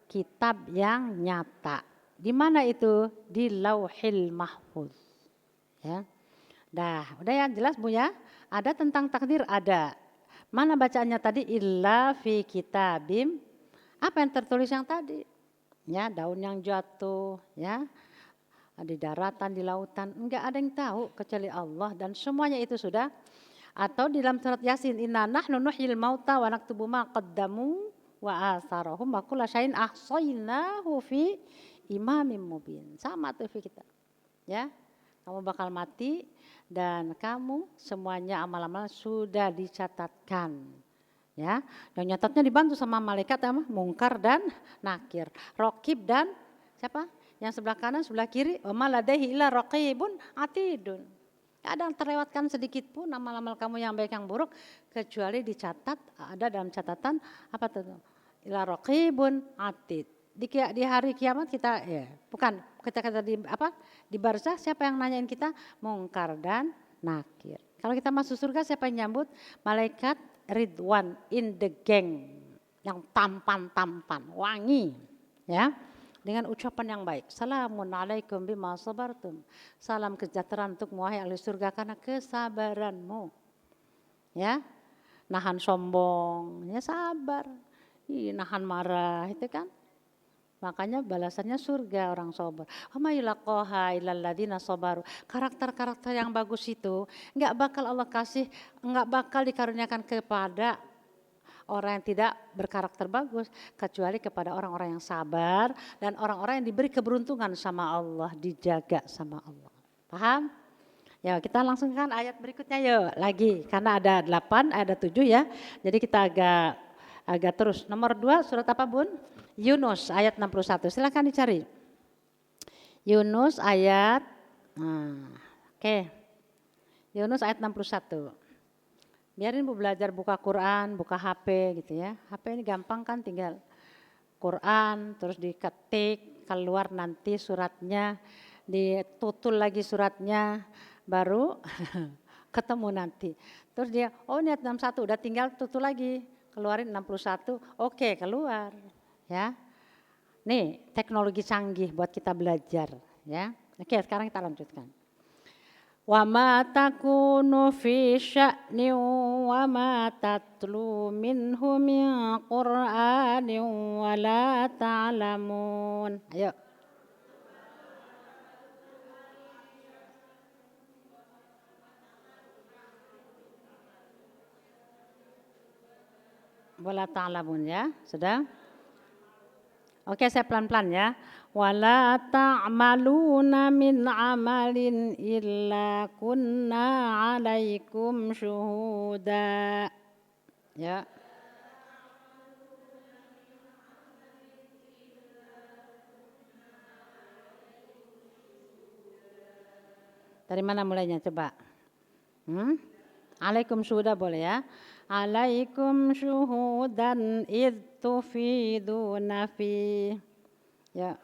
kitab yang nyata. Di mana itu? Di Lauhil Mahfuz. Ya. Udah ya jelas Bu ya? Ada tentang takdir ada. Mana bacaannya tadi? Illa fi kitabim. Apa yang tertulis yang tadi? Ya, daun yang jatuh, ya. Di daratan, di lautan, enggak ada yang tahu kecuali Allah dan semuanya itu sudah. Atau di dalam surat Yasin, inna nahnu nuhyil mauta wa naktubu ma qaddamu wa atharahum wa kulla syai'in ahsaynahu fi imamin mubin. Sama tuh kita. Ya. Kamu bakal mati dan kamu semuanya amal-amal sudah dicatatkan. Ya. Dan nyatatnya dibantu sama malaikat Mungkar dan Nakir. Raqib dan siapa? Yang sebelah kanan, sebelah kiri, wa ma ladaihi illa raqibun atidun. Ada yang terlewatkan sedikit pun amal-amal kamu yang baik yang buruk kecuali dicatat ada dalam catatan apa tuh? Ila raqibun atid. Di hari kiamat kita bukan kita di barzah siapa yang nanyain kita? Mungkar dan Nakir. Kalau kita masuk surga siapa yang nyambut? Malaikat Ridwan in the gang yang tampan wangi ya. Dengan ucapan yang baik. Salamun alaikum bima sabartum. Salam kesejahteraan untuk wahai ahli surga karena kesabaranmu. Ya. Nahan sombong, ya sabar. Nahan marah, itu kan. Makanya balasannya surga orang sabar. Wa yulaqaha illal ladzina sabaru. Karakter-karakter yang bagus itu enggak bakal Allah kasih, enggak bakal dikaruniakan kepada orang yang tidak berkarakter bagus kecuali kepada orang-orang yang sabar dan orang-orang yang diberi keberuntungan sama Allah, dijaga sama Allah. Paham? Ya, kita langsung kan ayat berikutnya yuk lagi karena ada 8, ada 7 ya. Jadi kita agak terus. Nomor 2 surat apa Bun? Yunus ayat 61. Silakan dicari. Yunus ayat Yunus ayat 61. Biarin Bu belajar buka Quran, buka HP gitu ya. HP ini gampang kan tinggal Quran terus diketik keluar nanti suratnya, ditutul lagi suratnya baru ketemu nanti. Terus dia ini ayat 61 udah tinggal tutul lagi, keluarin 61. Oke, keluar ya. Nih, teknologi canggih buat kita belajar ya. Oke, sekarang kita lanjutkan. Wa ma takunu fi sya'ni wa ma tatlu minhu min Qur'anin wa la ta'lamun. Ayo. wala ta'lamun ya. Sudah? Oke, saya pelan-pelan ya. Wala ta'maluna min amalin illa kunna 'alaikum syuhuda. Ya. Dari mana mulainya coba? Alaikum syuhuda boleh ya. Alaikum syuhudan id tufiduna fi. Ya.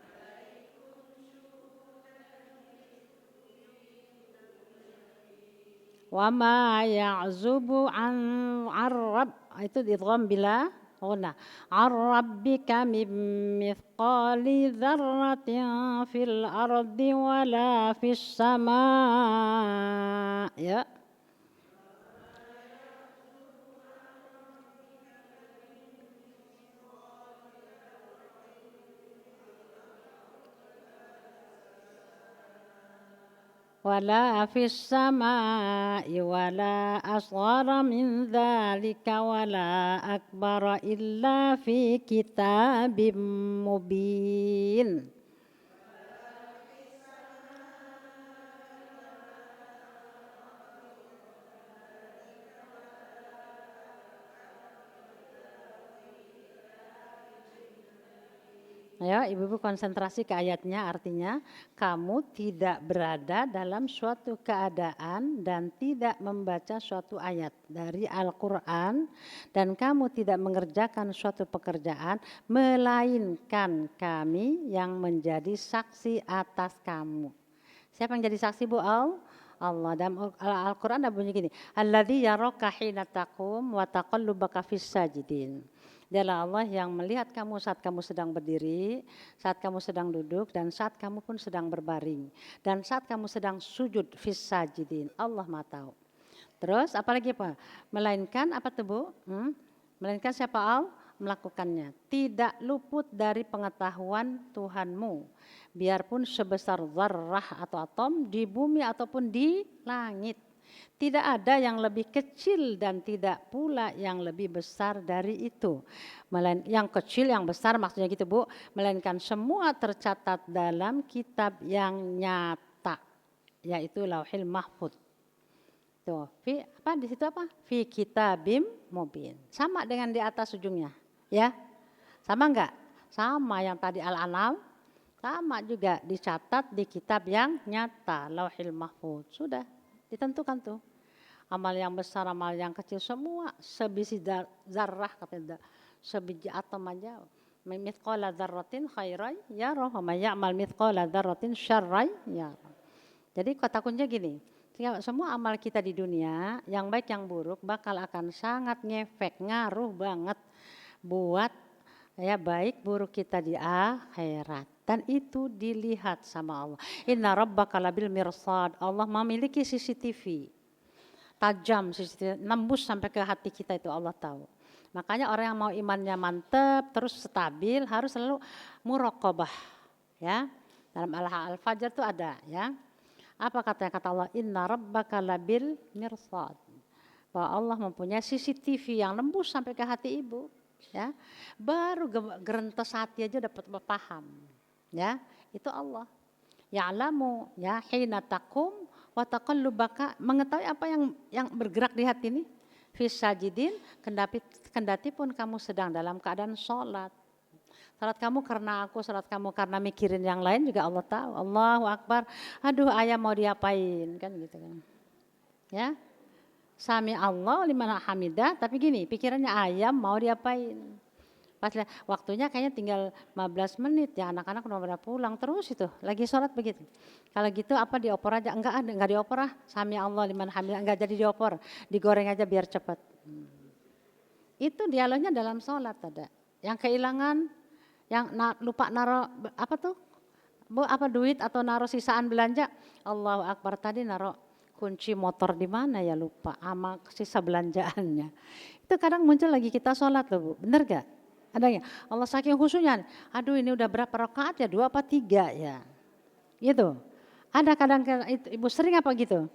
Wa ma ya'zubu an arab itu idgham bila ghunna. Ar-rabbika mim mithqali dzarratin fil ardi wala fis sama. Ya. Wala fis samaa'i wala asghara min dzalika wala akbara illa fi kitabim mubin. Ya, ibu-ibu konsentrasi ke ayatnya, artinya kamu tidak berada dalam suatu keadaan dan tidak membaca suatu ayat dari Al-Quran dan kamu tidak mengerjakan suatu pekerjaan melainkan kami yang menjadi saksi atas kamu. Siapa yang jadi saksi Bu Allah? Dalam Al-Quran ada bunyi gini, alladzi yaraka hina taqum wa taqallubaka fis sajidin. Dialah Allah yang melihat kamu saat kamu sedang berdiri, saat kamu sedang duduk, dan saat kamu pun sedang berbaring. Dan saat kamu sedang sujud fis sajidin. Allah Maha tahu. Terus apalagi apa? Melainkan apa tuh Bu? Melainkan siapa Allah? Melakukannya. Tidak luput dari pengetahuan Tuhanmu. Biarpun sebesar zarrah atau atom di bumi ataupun di langit. Tidak ada yang lebih kecil dan tidak pula yang lebih besar dari itu. Yang kecil, yang besar maksudnya gitu Bu. Melainkan semua tercatat dalam kitab yang nyata. Yaitu Lauhil Mahfuz. Tuh, di situ apa? Fi kitabim mubin. Sama dengan di atas ujungnya. Ya, sama enggak? Sama yang tadi Al-An'am. Sama juga dicatat di kitab yang nyata. Lauhil Mahfuz. Sudah. Ditentukan tuh, amal yang besar, amal yang kecil, semua sebiji zarrah, katanya sebiji atom aja. Mithqala dzarratin khairan yarah wa may ya'mal mithqala dzarratin syarran yarah. Jadi kata kuncinya gini, semua amal kita di dunia, yang baik yang buruk bakal akan sangat ngefek, ngaruh banget buat ya baik buruk kita di akhirat. Dan itu dilihat sama Allah. Inna rabbaka labil mirsad. Allah memiliki CCTV. Tajam CCTV, nembus sampai ke hati kita itu Allah tahu. Makanya orang yang mau imannya mantap, terus stabil, harus selalu muraqabah. Ya. Dalam Al-Fajr itu ada ya. Apa katanya kata Allah? Inna rabbaka labil mirsad. Bahwa Allah mempunyai CCTV yang nembus sampai ke hati ibu. Ya. Baru gerentes hati aja dapat paham. Ya, itu Allah. Ya'lamu ya hina taqum wa taqallubaka, mengetahui apa yang bergerak di hati ini. Fis sajidin, kendati pun kamu sedang dalam keadaan sholat. Salat kamu karena aku, salat kamu karena mikirin yang lain juga Allah tahu. Allahu Akbar. Aduh, ayah mau diapain kan gitu kan. Ya. Sami Allah liman hamidah, tapi gini, pikirannya ayam mau diapain. Pas waktunya kayaknya tinggal 15 menit ya, anak-anak udah pada pulang terus itu lagi sholat begitu. Kalau gitu apa diopor aja? Enggak diopor ah. Sami Allah liman hamidah, enggak jadi diopor, digoreng aja biar cepat. Itu dialognya dalam sholat ada. Yang kehilangan, yang lupa naro apa tuh? Duit atau naro sisaan belanja. Allahu Akbar, tadi naro kunci motor di mana ya, lupa sama sisa belanjaannya. Itu kadang muncul lagi kita sholat loh Bu, bener gak? Ada ya? Allah saking khusyuknya, aduh ini udah berapa rakaat ya, 2 apa 3 ya. Gitu. Ada kadang ibu sering apa gitu?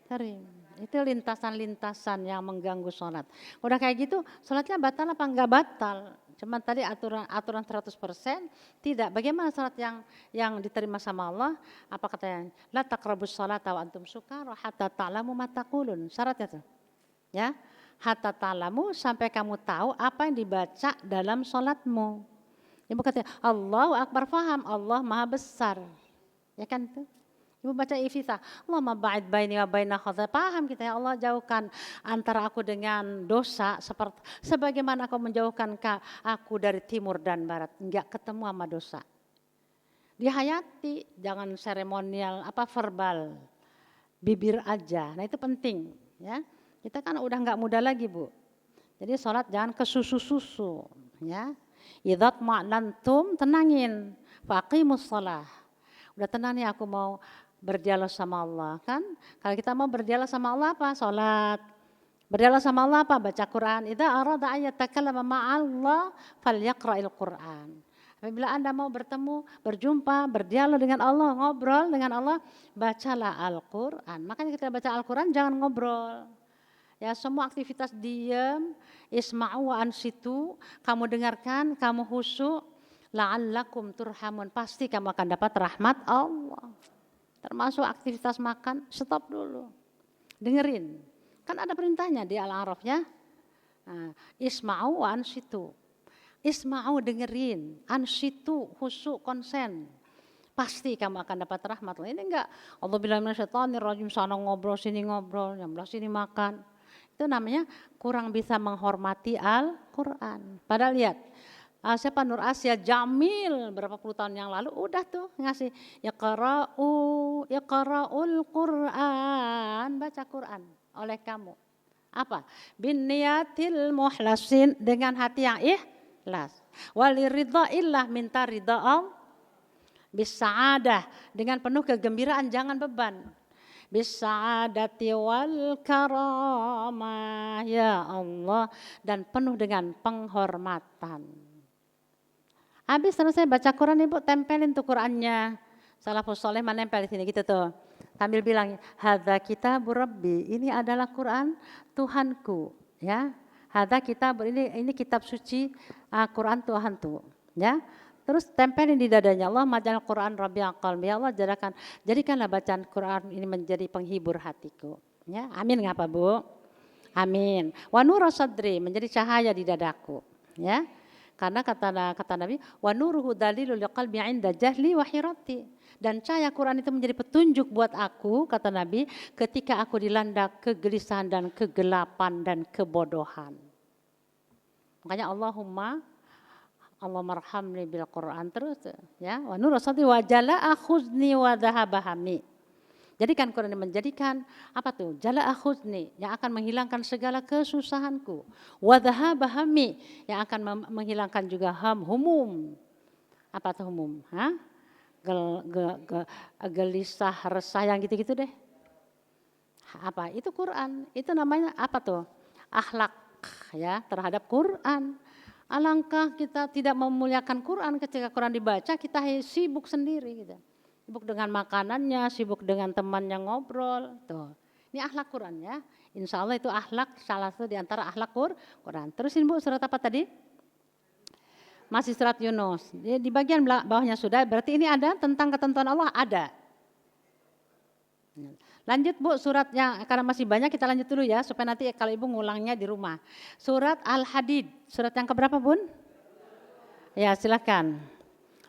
Sering. Itu lintasan-lintasan yang mengganggu sholat. Udah kayak gitu, sholatnya batal apa enggak batal? Cuman tadi aturan 100% tidak. Bagaimana sholat yang diterima sama Allah? Apa katanya? La taqrabus sholata wa antum sukara hatta ta'lamu ma taqulun. Syaratnya tuh. Ya. Hatta ta'lamu sampai kamu tahu apa yang dibaca dalam sholatmu. Ibu katanya Allahu Akbar, faham Allah Maha Besar. Ya kan itu? Ibu baca Iftitah, Allahumma ba'id baini wa baina khata. Paham kita ya Allah, jauhkan antara aku dengan dosa seperti sebagaimana aku menjauhkan aku dari timur dan barat. Enggak ketemu sama dosa. Dihayati, jangan seremonial verbal. Bibir aja. Nah itu penting ya. Kita kan udah enggak muda lagi, Bu. Jadi sholat jangan ke susu-susu ya. Idza ma'nantum, tenangin. Faqimus shalah. Udah tenang nih, aku mau berdialog sama Allah kan. Kalau kita mau berdialog sama Allah apa? Sholat. Berdialog sama Allah apa? Baca Quran. Idza arada ayatakallama ma'allah falyaqra'il Quran. Apabila Anda mau bertemu, berjumpa, berdialog dengan Allah, ngobrol dengan Allah, bacalah Al-Quran. Makanya kita baca Al-Quran jangan ngobrol. Ya, semua aktivitas diam, isma'u wa ansitu, kamu dengarkan, kamu khusyuk, la'allakum turhamun, pasti kamu akan dapat rahmat Allah. Termasuk aktivitas makan, stop dulu. Dengerin. Kan ada perintahnya di Al-A'raf ya. Nah, isma'u wa ansitu. Isma'u dengerin, ansitu khusyuk konsen. Pasti kamu akan dapat rahmat. Ini enggak Allah bilang minasyaitonir rajim, sana ngobrol sini ngobrol, yang belah sini makan. Itu namanya kurang bisa menghormati Al-Qur'an. Padahal lihat siapa Nur Asia Jamil berapa puluh tahun yang lalu udah tuh ngasih iqra'ul Qur'an, baca Quran oleh kamu. Apa? Bin niyatil muhlasin, dengan hati yang ikhlas. Waliridha illah, minta ridha Allah. Bisa'adah, dengan penuh kegembiraan, jangan beban. Bisa'adati wal karamah ya Allah, dan penuh dengan penghormatan. Habis selesai baca Quran, Ibu tempelin tuh Qurannya. Salafus soleh menempel di sini gitu tuh. Sambil bilang, hadza kitabur rabbi, ini adalah Quran Tuhanku, ya. Hadza kitab, ini kitab suci Quran Tuhan tuh, ya. Terus tempelin di dadanya, Allah majal Quran rabi'a qalbi, ya Allah jadikanlah bacaan Quran ini menjadi penghibur hatiku, ya. Amin enggak apa, Bu? Amin. Wa nura sadri, menjadi cahaya di dadaku, ya. Karena kata Nabi, wa nuruhu dalilul liqalbi 'inda jahli wa hirati. Dan cahaya Quran itu menjadi petunjuk buat aku, kata Nabi, ketika aku dilanda kegelisahan dan kegelapan dan kebodohan. Makanya Allahumma marhamni bil Quran terus ya. Wa nuru sadri wa jalaa khuzni wa dhahaba hammi. Jadikan Quran ini menjadikan apa tuh? Jalaa khuzni, yang akan menghilangkan segala kesusahanku. Wa dhahaba hammi, yang akan menghilangkan juga humum. Apa tuh humum? Gelisah, resah, yang gitu-gitu deh. Apa? Itu Quran. Itu namanya apa tuh? Akhlak ya terhadap Quran. Alangkah kita tidak memuliakan Quran ketika Quran dibaca, kita sibuk sendiri gitu. Sibuk dengan makanannya, sibuk dengan teman yang ngobrol. Tuh. Ini akhlak Quran ya. Insya Allah itu akhlak, salah satu di antara akhlak Quran. Terusin Bu, surat apa tadi? Masih surat Yunus. Di bagian bawahnya sudah, berarti ini ada tentang ketentuan Allah, ada. Lanjut Bu, suratnya karena masih banyak kita lanjut dulu ya, supaya nanti kalau Ibu ngulangnya di rumah. Surat Al-Hadid, surat yang keberapa Bun? Ya silakan.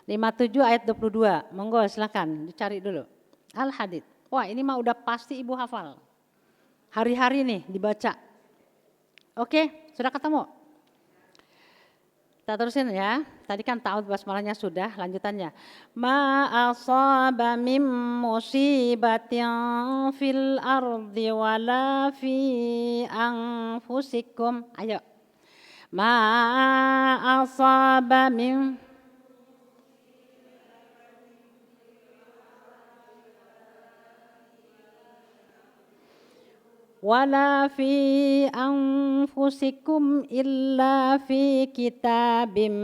57 ayat 22, monggo silakan dicari dulu. Al-Hadid, wah ini mah udah pasti Ibu hafal. Hari-hari nih dibaca. Oke, sudah ketemu? Kita terusin ya. Tadi kan ta'awudz basmalahnya sudah, lanjutannya. Ma asaba mim musibatin fil ardi wala fi anfusikum. Ayo. Ma asaba mim wala fi anfusikum illa fi kitabim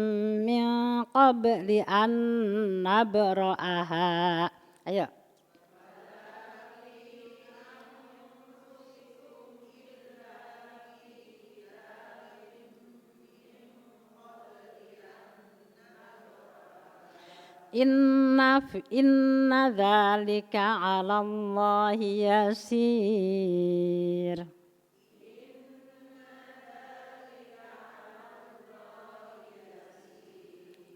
min qabli an nabra'aha. Ayo. Inna dzalika 'alallahi yasir.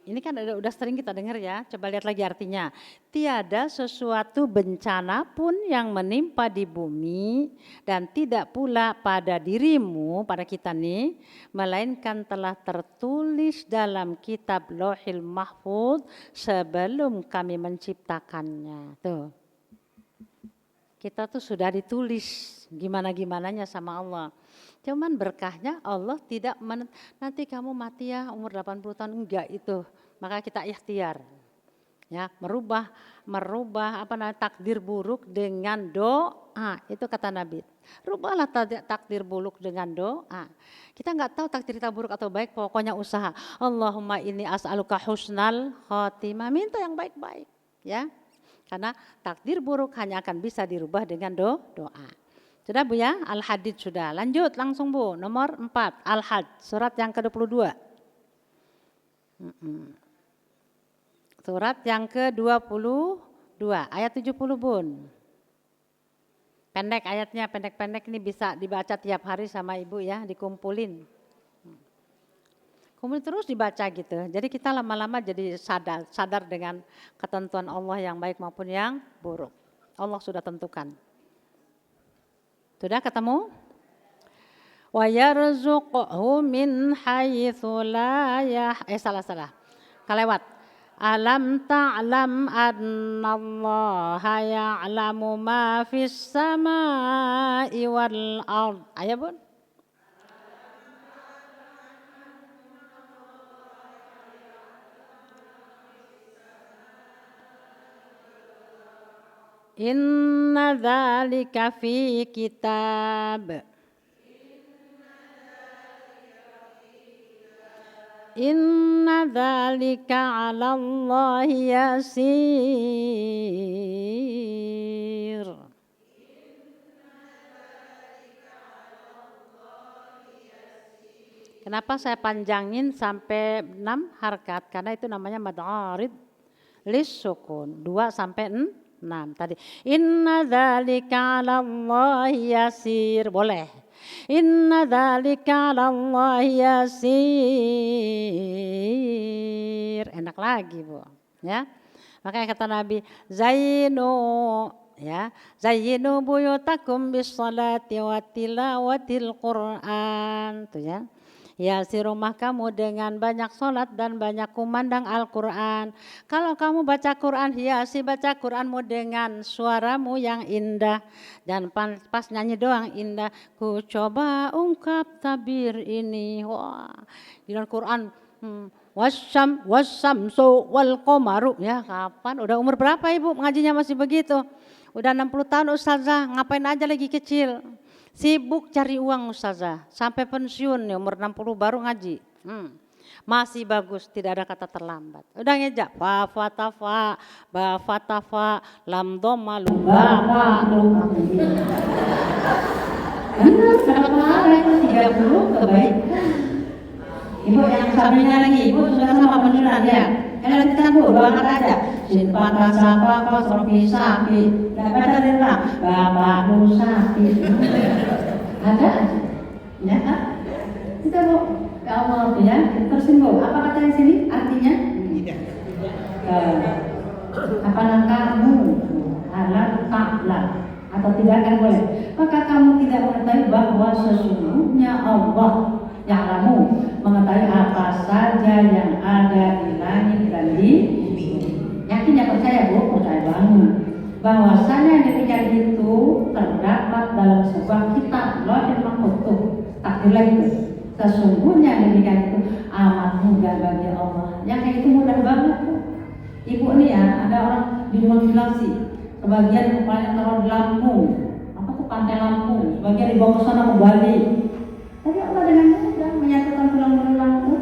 Ini kan udah sering kita dengar ya, coba lihat lagi artinya. Tiada sesuatu bencana pun yang menimpa di bumi dan tidak pula pada dirimu, pada kita nih, melainkan telah tertulis dalam kitab Lauhil Mahfuz sebelum kami menciptakannya. Tuh. Kita tuh sudah ditulis gimana-gimananya sama Allah. Cuman berkahnya Allah tidak nanti kamu mati ya umur 80 tahun, enggak itu. Maka kita ikhtiar. Ya, merubah takdir buruk dengan doa. Itu kata Nabi. Rubahlah takdir buruk dengan doa. Kita enggak tahu takdir kita buruk atau baik, pokoknya usaha. Allahumma inni as'aluka husnal khotimah. Minta yang baik-baik, ya. Karena takdir buruk hanya akan bisa dirubah dengan doa. Sudah Bu ya, Al-Hadid sudah. Lanjut langsung Bu, nomor 4, Al-Hajj, surat yang ke-22. Surat yang ke-22, ayat 70 Bun. Pendek ayatnya, pendek-pendek ini bisa dibaca tiap hari sama Ibu ya, dikumpulin. Kemudian terus dibaca gitu, jadi kita lama-lama jadi sadar dengan ketentuan Allah yang baik maupun yang buruk. Allah sudah tentukan. Sudah ketemu? Wa yarzuqhu min haitsu la salah. Kelewat. Alam ta'lam annallaha ya'lamu ma fis samai wal ard. Ayo Bun. Inna dzalika fi kitab. Inna dzalika 'alallahi yasir. Kenapa saya panjangin sampai 6 harkat? Karena itu namanya mad 'arid lis sukun. 2 sampai 6 tadi. Inna dzalika 'alallahi yasir. Boleh. Inna dzalika 'alallahi yasir. Enak lagi, Bu. Ya. Makanya kata Nabi, zainu ya, zayyinu buyutakum bis-shalati wa tilawatil Qur'an. Tuh ya. Hiasi rumah kamu dengan banyak sholat dan banyak kumandang Al-Quran. Kalau kamu baca Quran, hiasi baca Quranmu dengan suaramu yang indah. Dan pas nyanyi doang indah. Ku coba ungkap tabir ini. Wah, di dalam Quran. Wasyamsu wal qamaru. Ya kapan? Udah umur berapa Ibu ngajinya masih begitu? Udah 60 tahun Ustazah, ngapain aja lagi kecil? Sibuk cari uang Ustazah, sampai pensiun ya umur 60 baru ngaji. Masih bagus, tidak ada kata terlambat. Udah ngejak, fa fatafa, ba fatafa, lam dhamma lu ba ma lu. Benar, kata itu 30 kebaikan. Ibu yang sampingnya lagi, Ibu sudah sama pensiunan ya. Kalau kita Bu, doakan aja. Sin patah sapa kosrofi sapi. Gak baca dirang, bapak lu sapi. Ada aja. Ya kan? Kita Bu, ya Allah ya. Terusin Bu, apa kata yang sini? Artinya? Tidak. Apa kamu? Alam ta'lam. Atau tidak kan boleh. Maka kamu tidak mengetahui bahwa sesungguhnya Allah yang kamu mengetahui apa saja yang ada di langit dan di bumi. Yakin ya percaya Bu? Percaya banget. Bahwasanya yang demikian itu terdapat dalam sebuah kitab Lauhil Mahfuz. Takdirlah itu. Sesungguhnya yang demikian itu amat mudah bagi Allah. Yang kayak itu mudah banget Bu. Ibu nih ya, ada orang dimotivasi. Sebagian kepalanya taruh di Lampung. Apa tuh pantai Lampung? Sebagian dibawa ke sana ke Bali. Tapi Allah dengan mudah menyatukan tulang-tulang itu.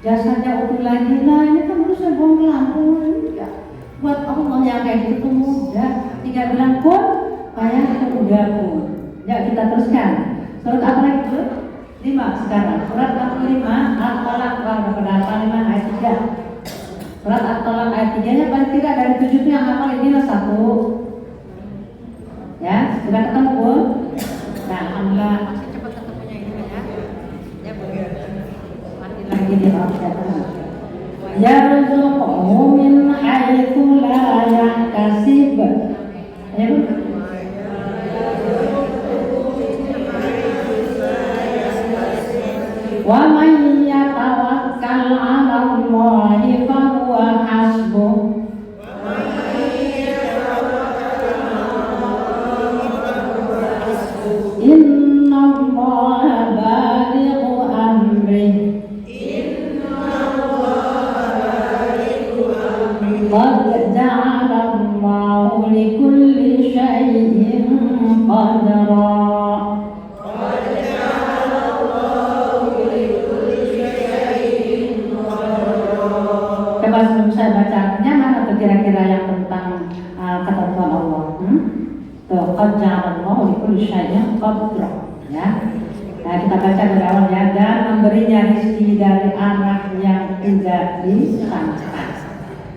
Jasanya utuh lagi, nah ini kan harus saya buang ke Lampung. Ya. Buat Allah yang kayak gitu mudah. Tinggal bilang pun, kayak itu udah pun. Ya kita teruskan. Surat apa lagi itu? 5 sekarang. Surat 45 At-Talaq pada 5 ayat 3. Surat At-Talaq ayat ayat 3-nya paling tidak dari 7 itu yang hafal inilah 1. Ya, sudah ketemu Bu? Nah, alhamdulillah masih cepat ketemunya ini ya. Ya Bu. Mati lagi di bawah. Yarzuquhu min haitsu la yahtasib. Ya Bu. Wa man yatawakkal 'ala Allahi fa huwa hasbuh. Inna Allaha balighu amrih. Qad ja'ala Allahu likulli syai'in qadra. Coba sebelum saya bacanya mana tuh kira-kira yang tentang ketentuan Allah? Tuh, qad ja'ala Allahu likulli syai'in qadra. Ya. Nah, kita baca dari awal ya, dan memberinya rezeki dari arah yang tidak disangka.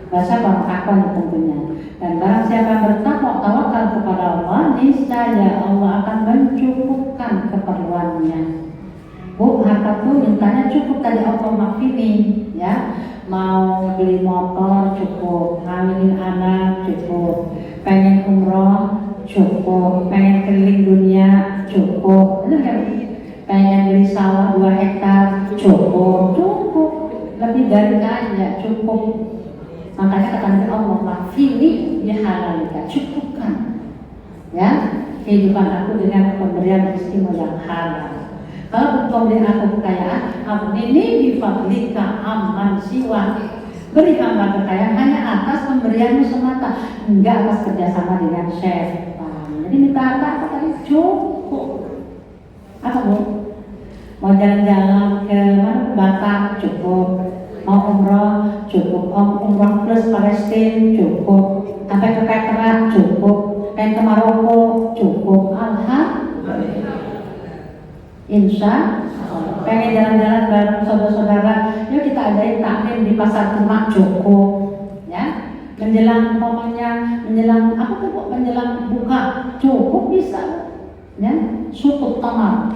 Bahasa pengakuan tentunya. Dan barang siapa bertakwa tawakal kepada Allah, niscaya Allah akan mencukupkan keperluannya. Bu, harta tuh mintanya cukup tadi Allah makfini, ya. Mau beli motor cukup, ngawinin anak cukup, pengen umroh cukup, pengen keliling dunia cukup, pengen beli sawah 2 hektar cukup, lebih dari kaya cukup. Makanya kata Nabi Allah, makfini bihalalika, cukupkan ya kehidupan aku dengan pemberian rezekimu yang halal. Kalau engkau beri aku kekayaan, ini bifadlika amman siwa. Beri hamba kekayaan hanya atas pemberianmu semata, enggak atas kerjasama dengan syaitan. Jadi minta apa tadi cukup. Apa Bu? Mau jalan-jalan ke mana? Batam cukup. Mau umroh cukup. Umroh plus Palestina cukup. Sampai ke Petra cukup. Pengen ke Maroko cukup. Alhamdulillah. Insya Allah. Pengen jalan-jalan bareng saudara-saudara, yuk kita adain taklim di pasar Demak cukup, ya. Menjelang menjelang apa tuh Bu? Menjelang buka cukup bisa, ya. Sutut tamar,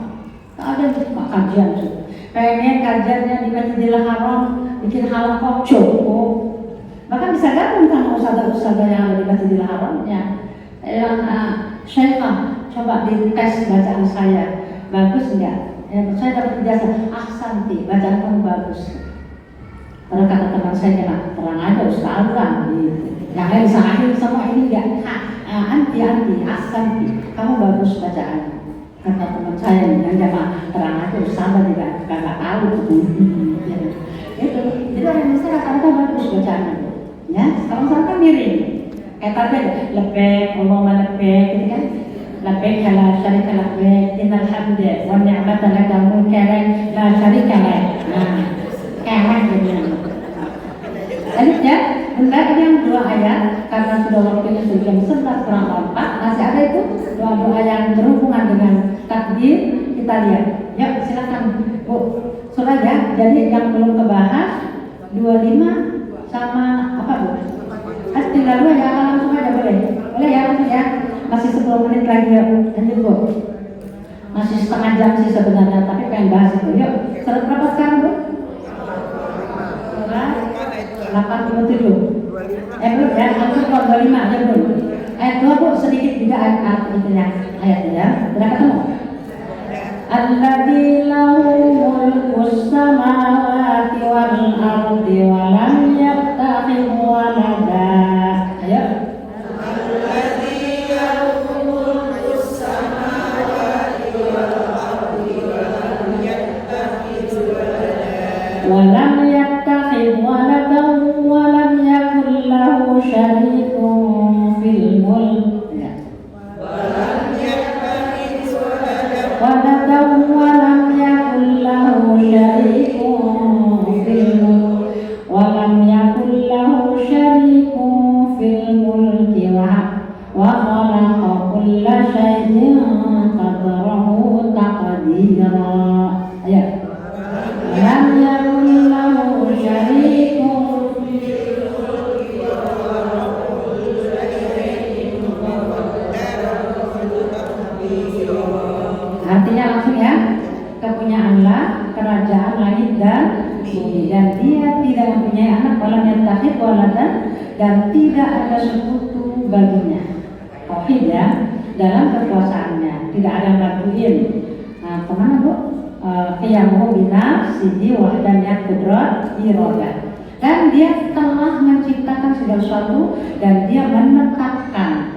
ada buka kajian cukup. Pengen kajiannya di Masjidil Haram, bikin halaqah cukup. Bahkan bisa gabung sama ustazah-ustazah yang ada di Masjidil Haramnya. Yang Syekhah, coba dites bacaan saya. Bagus enggak? Ya, saya dapat ijazah, ahsanti, bacaan kamu bagus. Kalau kata teman saya, terang aja ustazah gitu. Yang lain bisa akhir sama ini enggak? Anti, ahsanti, kamu bagus bacaan. Kata teman saya yang jamaah, terang aja ustazah juga nggak tahu gitu. Itu, jadi orang Indonesia rata-rata bagus bacaannya. Ya, sekarang kan miring. Kayak tadi lebek, ngomong lebek, gitu kan? Labbaik la syarika lak innal hamda wan ni'mata laka mulka la syarika lak. Nah, kayak gitu. Lanjut ya, benar ini yang 2 ayat karena sudah waktunya sudah jam 11:04, masih ada itu doa-doa yang berhubungan dengan takdir, kita lihat. Ya, silakan Bu. Surah ya. Jadi yang belum kebahas 25 sama apa Bu? Tinggal 2 ya, langsung aja boleh. Boleh ya, langsung ya. Masih 10 menit lagi ya, lanjut Bu. Masih setengah jam sih sebenarnya, tapi pengen bahas itu. Yuk, surat berapa sekarang Bu? Surat 87. Belum ya, langsung ke 25 ya belum. Ayat 2 Bu, sedikit juga ayat itunya, ayatnya ya. Sudah ketemu? Alladzi lahu mulkus samawati wal ardi wa lam yattakhidh walada. Ayo. ولم يتخذ ولدا ولم يكن له شريك في الملك ولدا ولم يكن له شريك في الملك ولم يكن له شريك في الملك وخلق كل شيء قدره تقديرا. Ayo. Lam yakun lahu syarikun walam yattakhidh waladan, dan tidak ada sekutu baginya. Tauhid ya, dalam kekuasaannya, tidak ada bantuin. Nah, kemana Bu? Qiyamuhu binafsihi wahdaniyat qudrat iradah. Dan dia telah menciptakan segala sesuatu dan dia menetapkan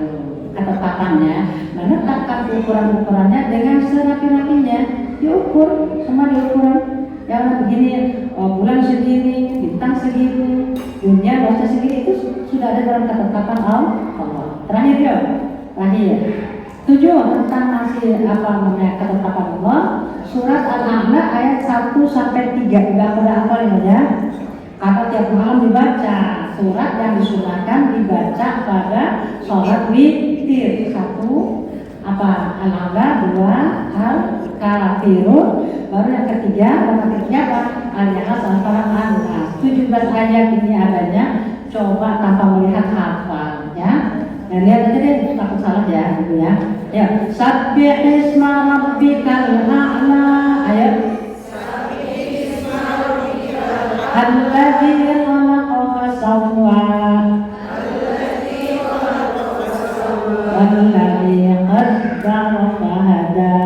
ketetapannya, menetapkan ukuran-ukurannya dengan serapi-rapinya, diukur, semua diukur. Yang begini, bulan segini, bintang segini, dunia bahasa segini, itu sudah ada dalam ketetapan Allah. Terakhir ya, terakhir. 7 tentang masih apa namanya ketetapan Allah. Surat Al-A'la ayat 1 sampai 3. Udah pada apa ya? Karena tiap malam dibaca. Surat yang disunahkan dibaca pada sholat witir. 1 apa? Al-A'la, 2 Al-Kafirun, baru yang ketiga apa? Al-Yahas, Al-Falah, 17 ayat ini adanya. Coba tanpa melihat hafal ya. Dan lihat aja deh, takut salah ya, gitu ya. Ya, sabbih isma rabbikal a'la. Ayo. Sabbih isma rabbikal a'la. Alladzi khalaqa fasawwa. Alladzi khalaqa fasawwa. Alladzi qaddara fahada.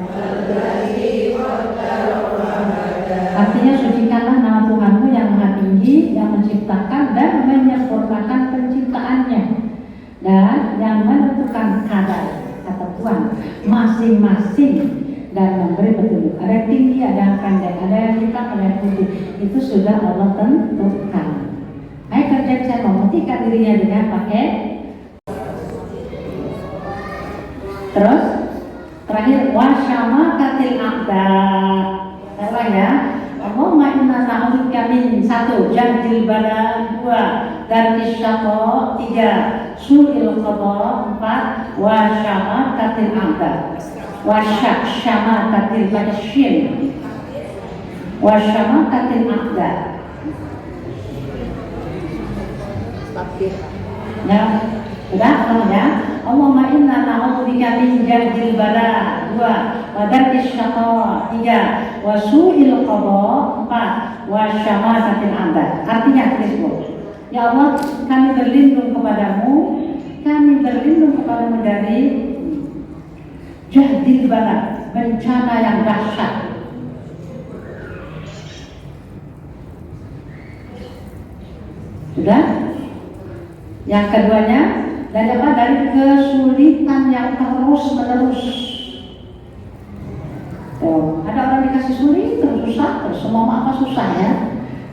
Alladzi qaddara fahada. Artinya sucikanlah nama Tuhanmu yang Maha Tinggi, yang menciptakan dan menyempurnakan penciptaannya, dan yang menentukan kadar ketentuan masing-masing dan memberi petunjuk. Ada yang tinggi, ada yang pendek, ada yang hitam, ada yang putih. Itu sudah Allah tentukan. Ayo kerja bisa membuktikan dirinya dengan pakai. Terus terakhir wasyama katil aqda. Apa ya? Allahumma inna na'udzubika min 1 jahdil bala, 2 darkis syaqa, 3 su'il qada, 4 wa syamatatil a'da. Wa syamatatil basyir. Wa syamatatil a'da. Ya, sudah ya. Allahumma inna na'udzubika min jahdil bala, 2 wa darkis syaqa, 3 wa su'il qada, 4 wa syamatatil a'da. Artinya Kristus, ya Allah, kami berlindung kepadamu, kami berlindung kepadamu dari jahdil bala, bencana yang dahsyat. Sudah? Yang keduanya, dari apa? Dari kesulitan yang terus menerus. Ada orang dikasih sulit terus susah, terus semua apa susah ya,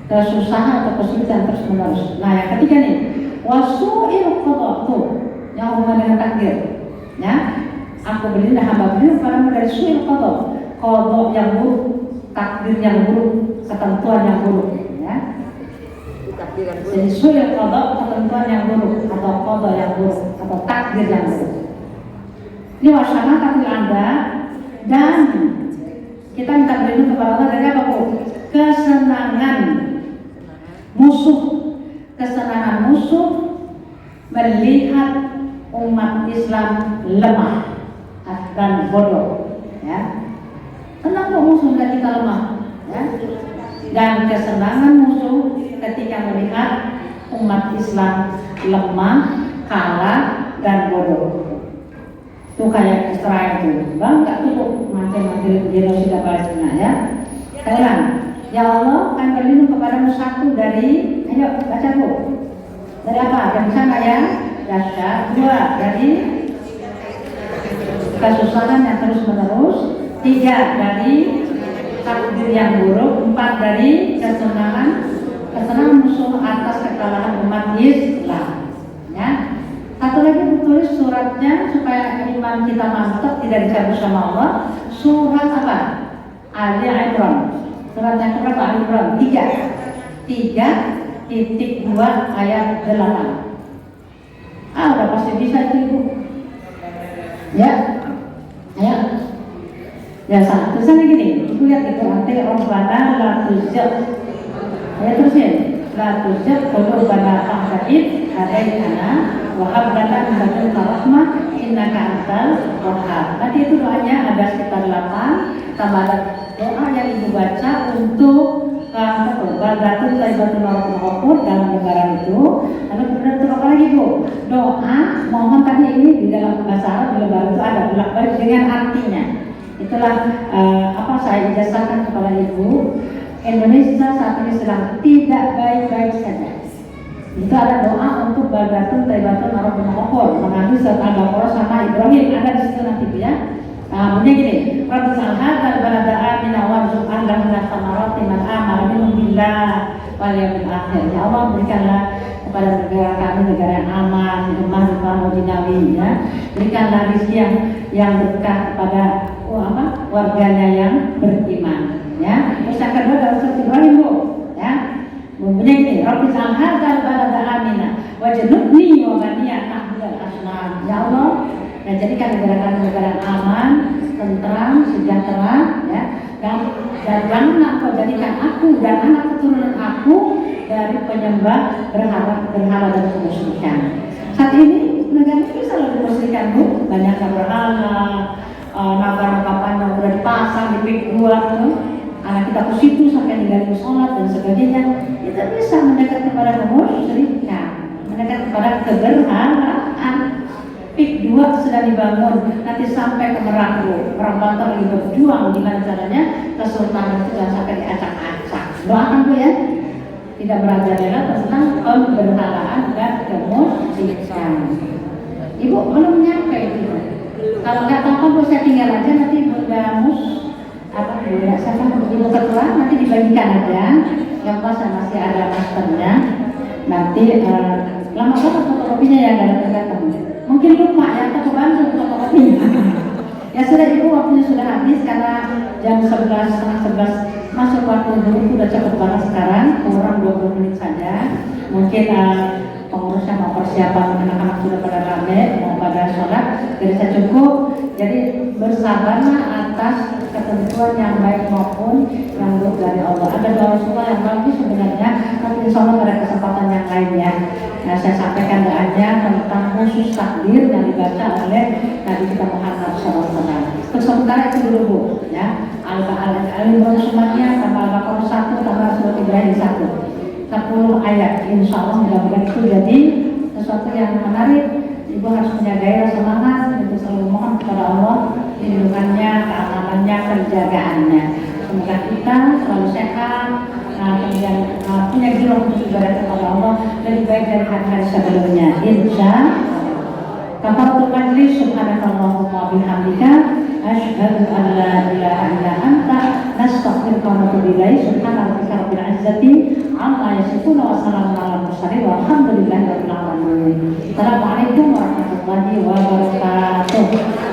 kesusahan atau kesulitan terus menerus. Nah yang ketiga nih, wasu'il qada, tuh yang hubungan dengan takdir ya. Aku berlindung, hamba berlindung kepadamu dari su'il qada, qada yang buruk, takdir yang buruk, ketentuan yang buruk ya. Jadi su'il qada, ketentuan yang buruk, atau qada yang buruk, atau takdir yang buruk. Ini wasana takdir Anda. Dan kita minta berlindung kepada Allah dari apa Bu? Kesenangan musuh. Kesenangan musuh melihat umat Islam lemah dan bodoh ya. Tenang kok musuh melihat kita lemah ya. Dan kesenangan musuh ketika melihat umat Islam lemah, kalah dan bodoh. Itu kayak Israel itu, bangga tuh macam-macam genosida Palestina ya. Kalian, ya Allah, kami berlindung kepadamu 1 dari, ayo baca Bu. Dari apa? Dari sana ya, dahsyat. 2 dari kesusahan yang terus menerus. 3 dari takdir yang buruk. 4 dari kesenangan musuh atas kekalahan umat Islam ya. Satu lagi tulis suratnya supaya iman kita mantap, tidak dicabut sama Allah. Surat apa? Ali Imran. Surat yang berapa? Ali Imran 3:2 ayat 8. Udah pasti bisa itu Ibu. Ya, ayo. Ya salah. Tulisannya gini. Ibu lihat itu nanti Rabbana la tuzigh. Ayo terusin. La tuzigh qulubana ba'da idh hadaytana wa hab lana min ladunka rahmah innaka antal wahhab. Nanti itu doanya ada sekitar 8, tambah ada doa yang Ibu baca untuk Baldatun Thayyibatun Warahmatun Ghafur dalam lebaran itu. Lalu kemudian untuk apa lagi Bu? Doa mohon tadi ini di dalam bahasa Arab di lebaran itu ada bolak-balik dengan artinya. Itulah apa saya ijazahkan kepada Ibu. Indonesia saat ini sedang tidak baik-baik saja. Itu ada doa untuk Baldatun Thayyibatun Warahmatun Ghafur mengambil surat Al-Baqarah sama Ibrahim, ada di situ nanti Bu ya. Bunyinya gini, Rabbi salhadzal balada amina warzuqan lahu minas samarati man amana minhum billah wal yawmil akhir. Ya Allah, berikanlah kepada negara kami negara yang aman, rumah dinawi ya. Berikanlah rezeki yang berkah kepada warganya yang beriman ya. Terus yang kedua dalam surat Ibrahim Bu ya. Bunyinya gini, Rabbi salhadzal balada amina wajnubni wa baniya na'budal asnam. Ya Allah, dan jadikan negara kami negara yang aman, tentram, sejahtera, ya. Dan janganlah Engkau jadikan aku dan anak keturunan aku dari penyembah berhala dan kemusyrikan. Saat ini negara itu selalu dimusyrikan Bu, banyak yang berhala, naga-naga yang udah dipasang di pik 2 tuh. Anak kita ke situ sampai ninggalin sholat dan sebagainya. Itu bisa mendekat kepada kemusyrikan, mendekat kepada keberhalaan. PIK 2 sudah dibangun, nanti sampai ke Merak Bu. Merak Banten lagi berjuang gimana caranya Kesultanan itu jangan sampai diacak-acak. Doakan Bu ya, tidak merajalela tentang pemberhalaan dan kemusyrikan. Ibu belum nyampe itu. Kalau nggak apa-apa Bu, saya tinggal aja nanti Bunda Bunda siapa Ibu Ketua nanti dibagikan aja. Yang pas masih ada masternya. Nanti lama banget fotokopinya ya nggak datang-datang. Mungkin lupa ya, atau ke Bandung fotokopinya. Ya sudah Ibu, waktunya sudah habis karena jam 11, setengah 11 masuk waktu dulu sudah cepet banget sekarang, kurang 20 menit saja. Mungkin pengurusnya mau persiapan, anak-anak sudah pada rame, mau pada sholat, jadi saya cukup. Jadi bersabarlah atas ketentuan yang baik maupun yang buruk dari Allah. Ada doa Rasulullah yang bagus sebenarnya, tapi insya Allah pada kesempatan yang lainnya. Nah, saya sampaikan doanya tentang khusus takbir yang dibaca oleh Nabi kita Muhammad SAW. Untuk sementara itu dulu Bu, ya. Al-Imran semuanya tambah Al-Baqarah 1 tambah surat Ibrahim 1. 10 ayat, insya Allah mudah-mudahan itu jadi sesuatu yang menarik. Ibu harus menjaga semangat untuk selalu mohon kepada Allah lindungannya, keamanannya, penjagaannya. Semoga kita selalu sehat, kemudian punya jiwa untuk ibadah kepada Allah lebih baik dari hari-hari sebelumnya. Insya Kafaratul majlis, subhanakallahumma bihamdika asyhadu an la ilaha illa anta nastaghfiruka wa natubu ilaik. Subhana rabbika rabbil izzati amma yasifun wa salamun alal mursalin walhamdulillahi rabbil alamin. Assalamualaikum warahmatullahi wabarakatuh.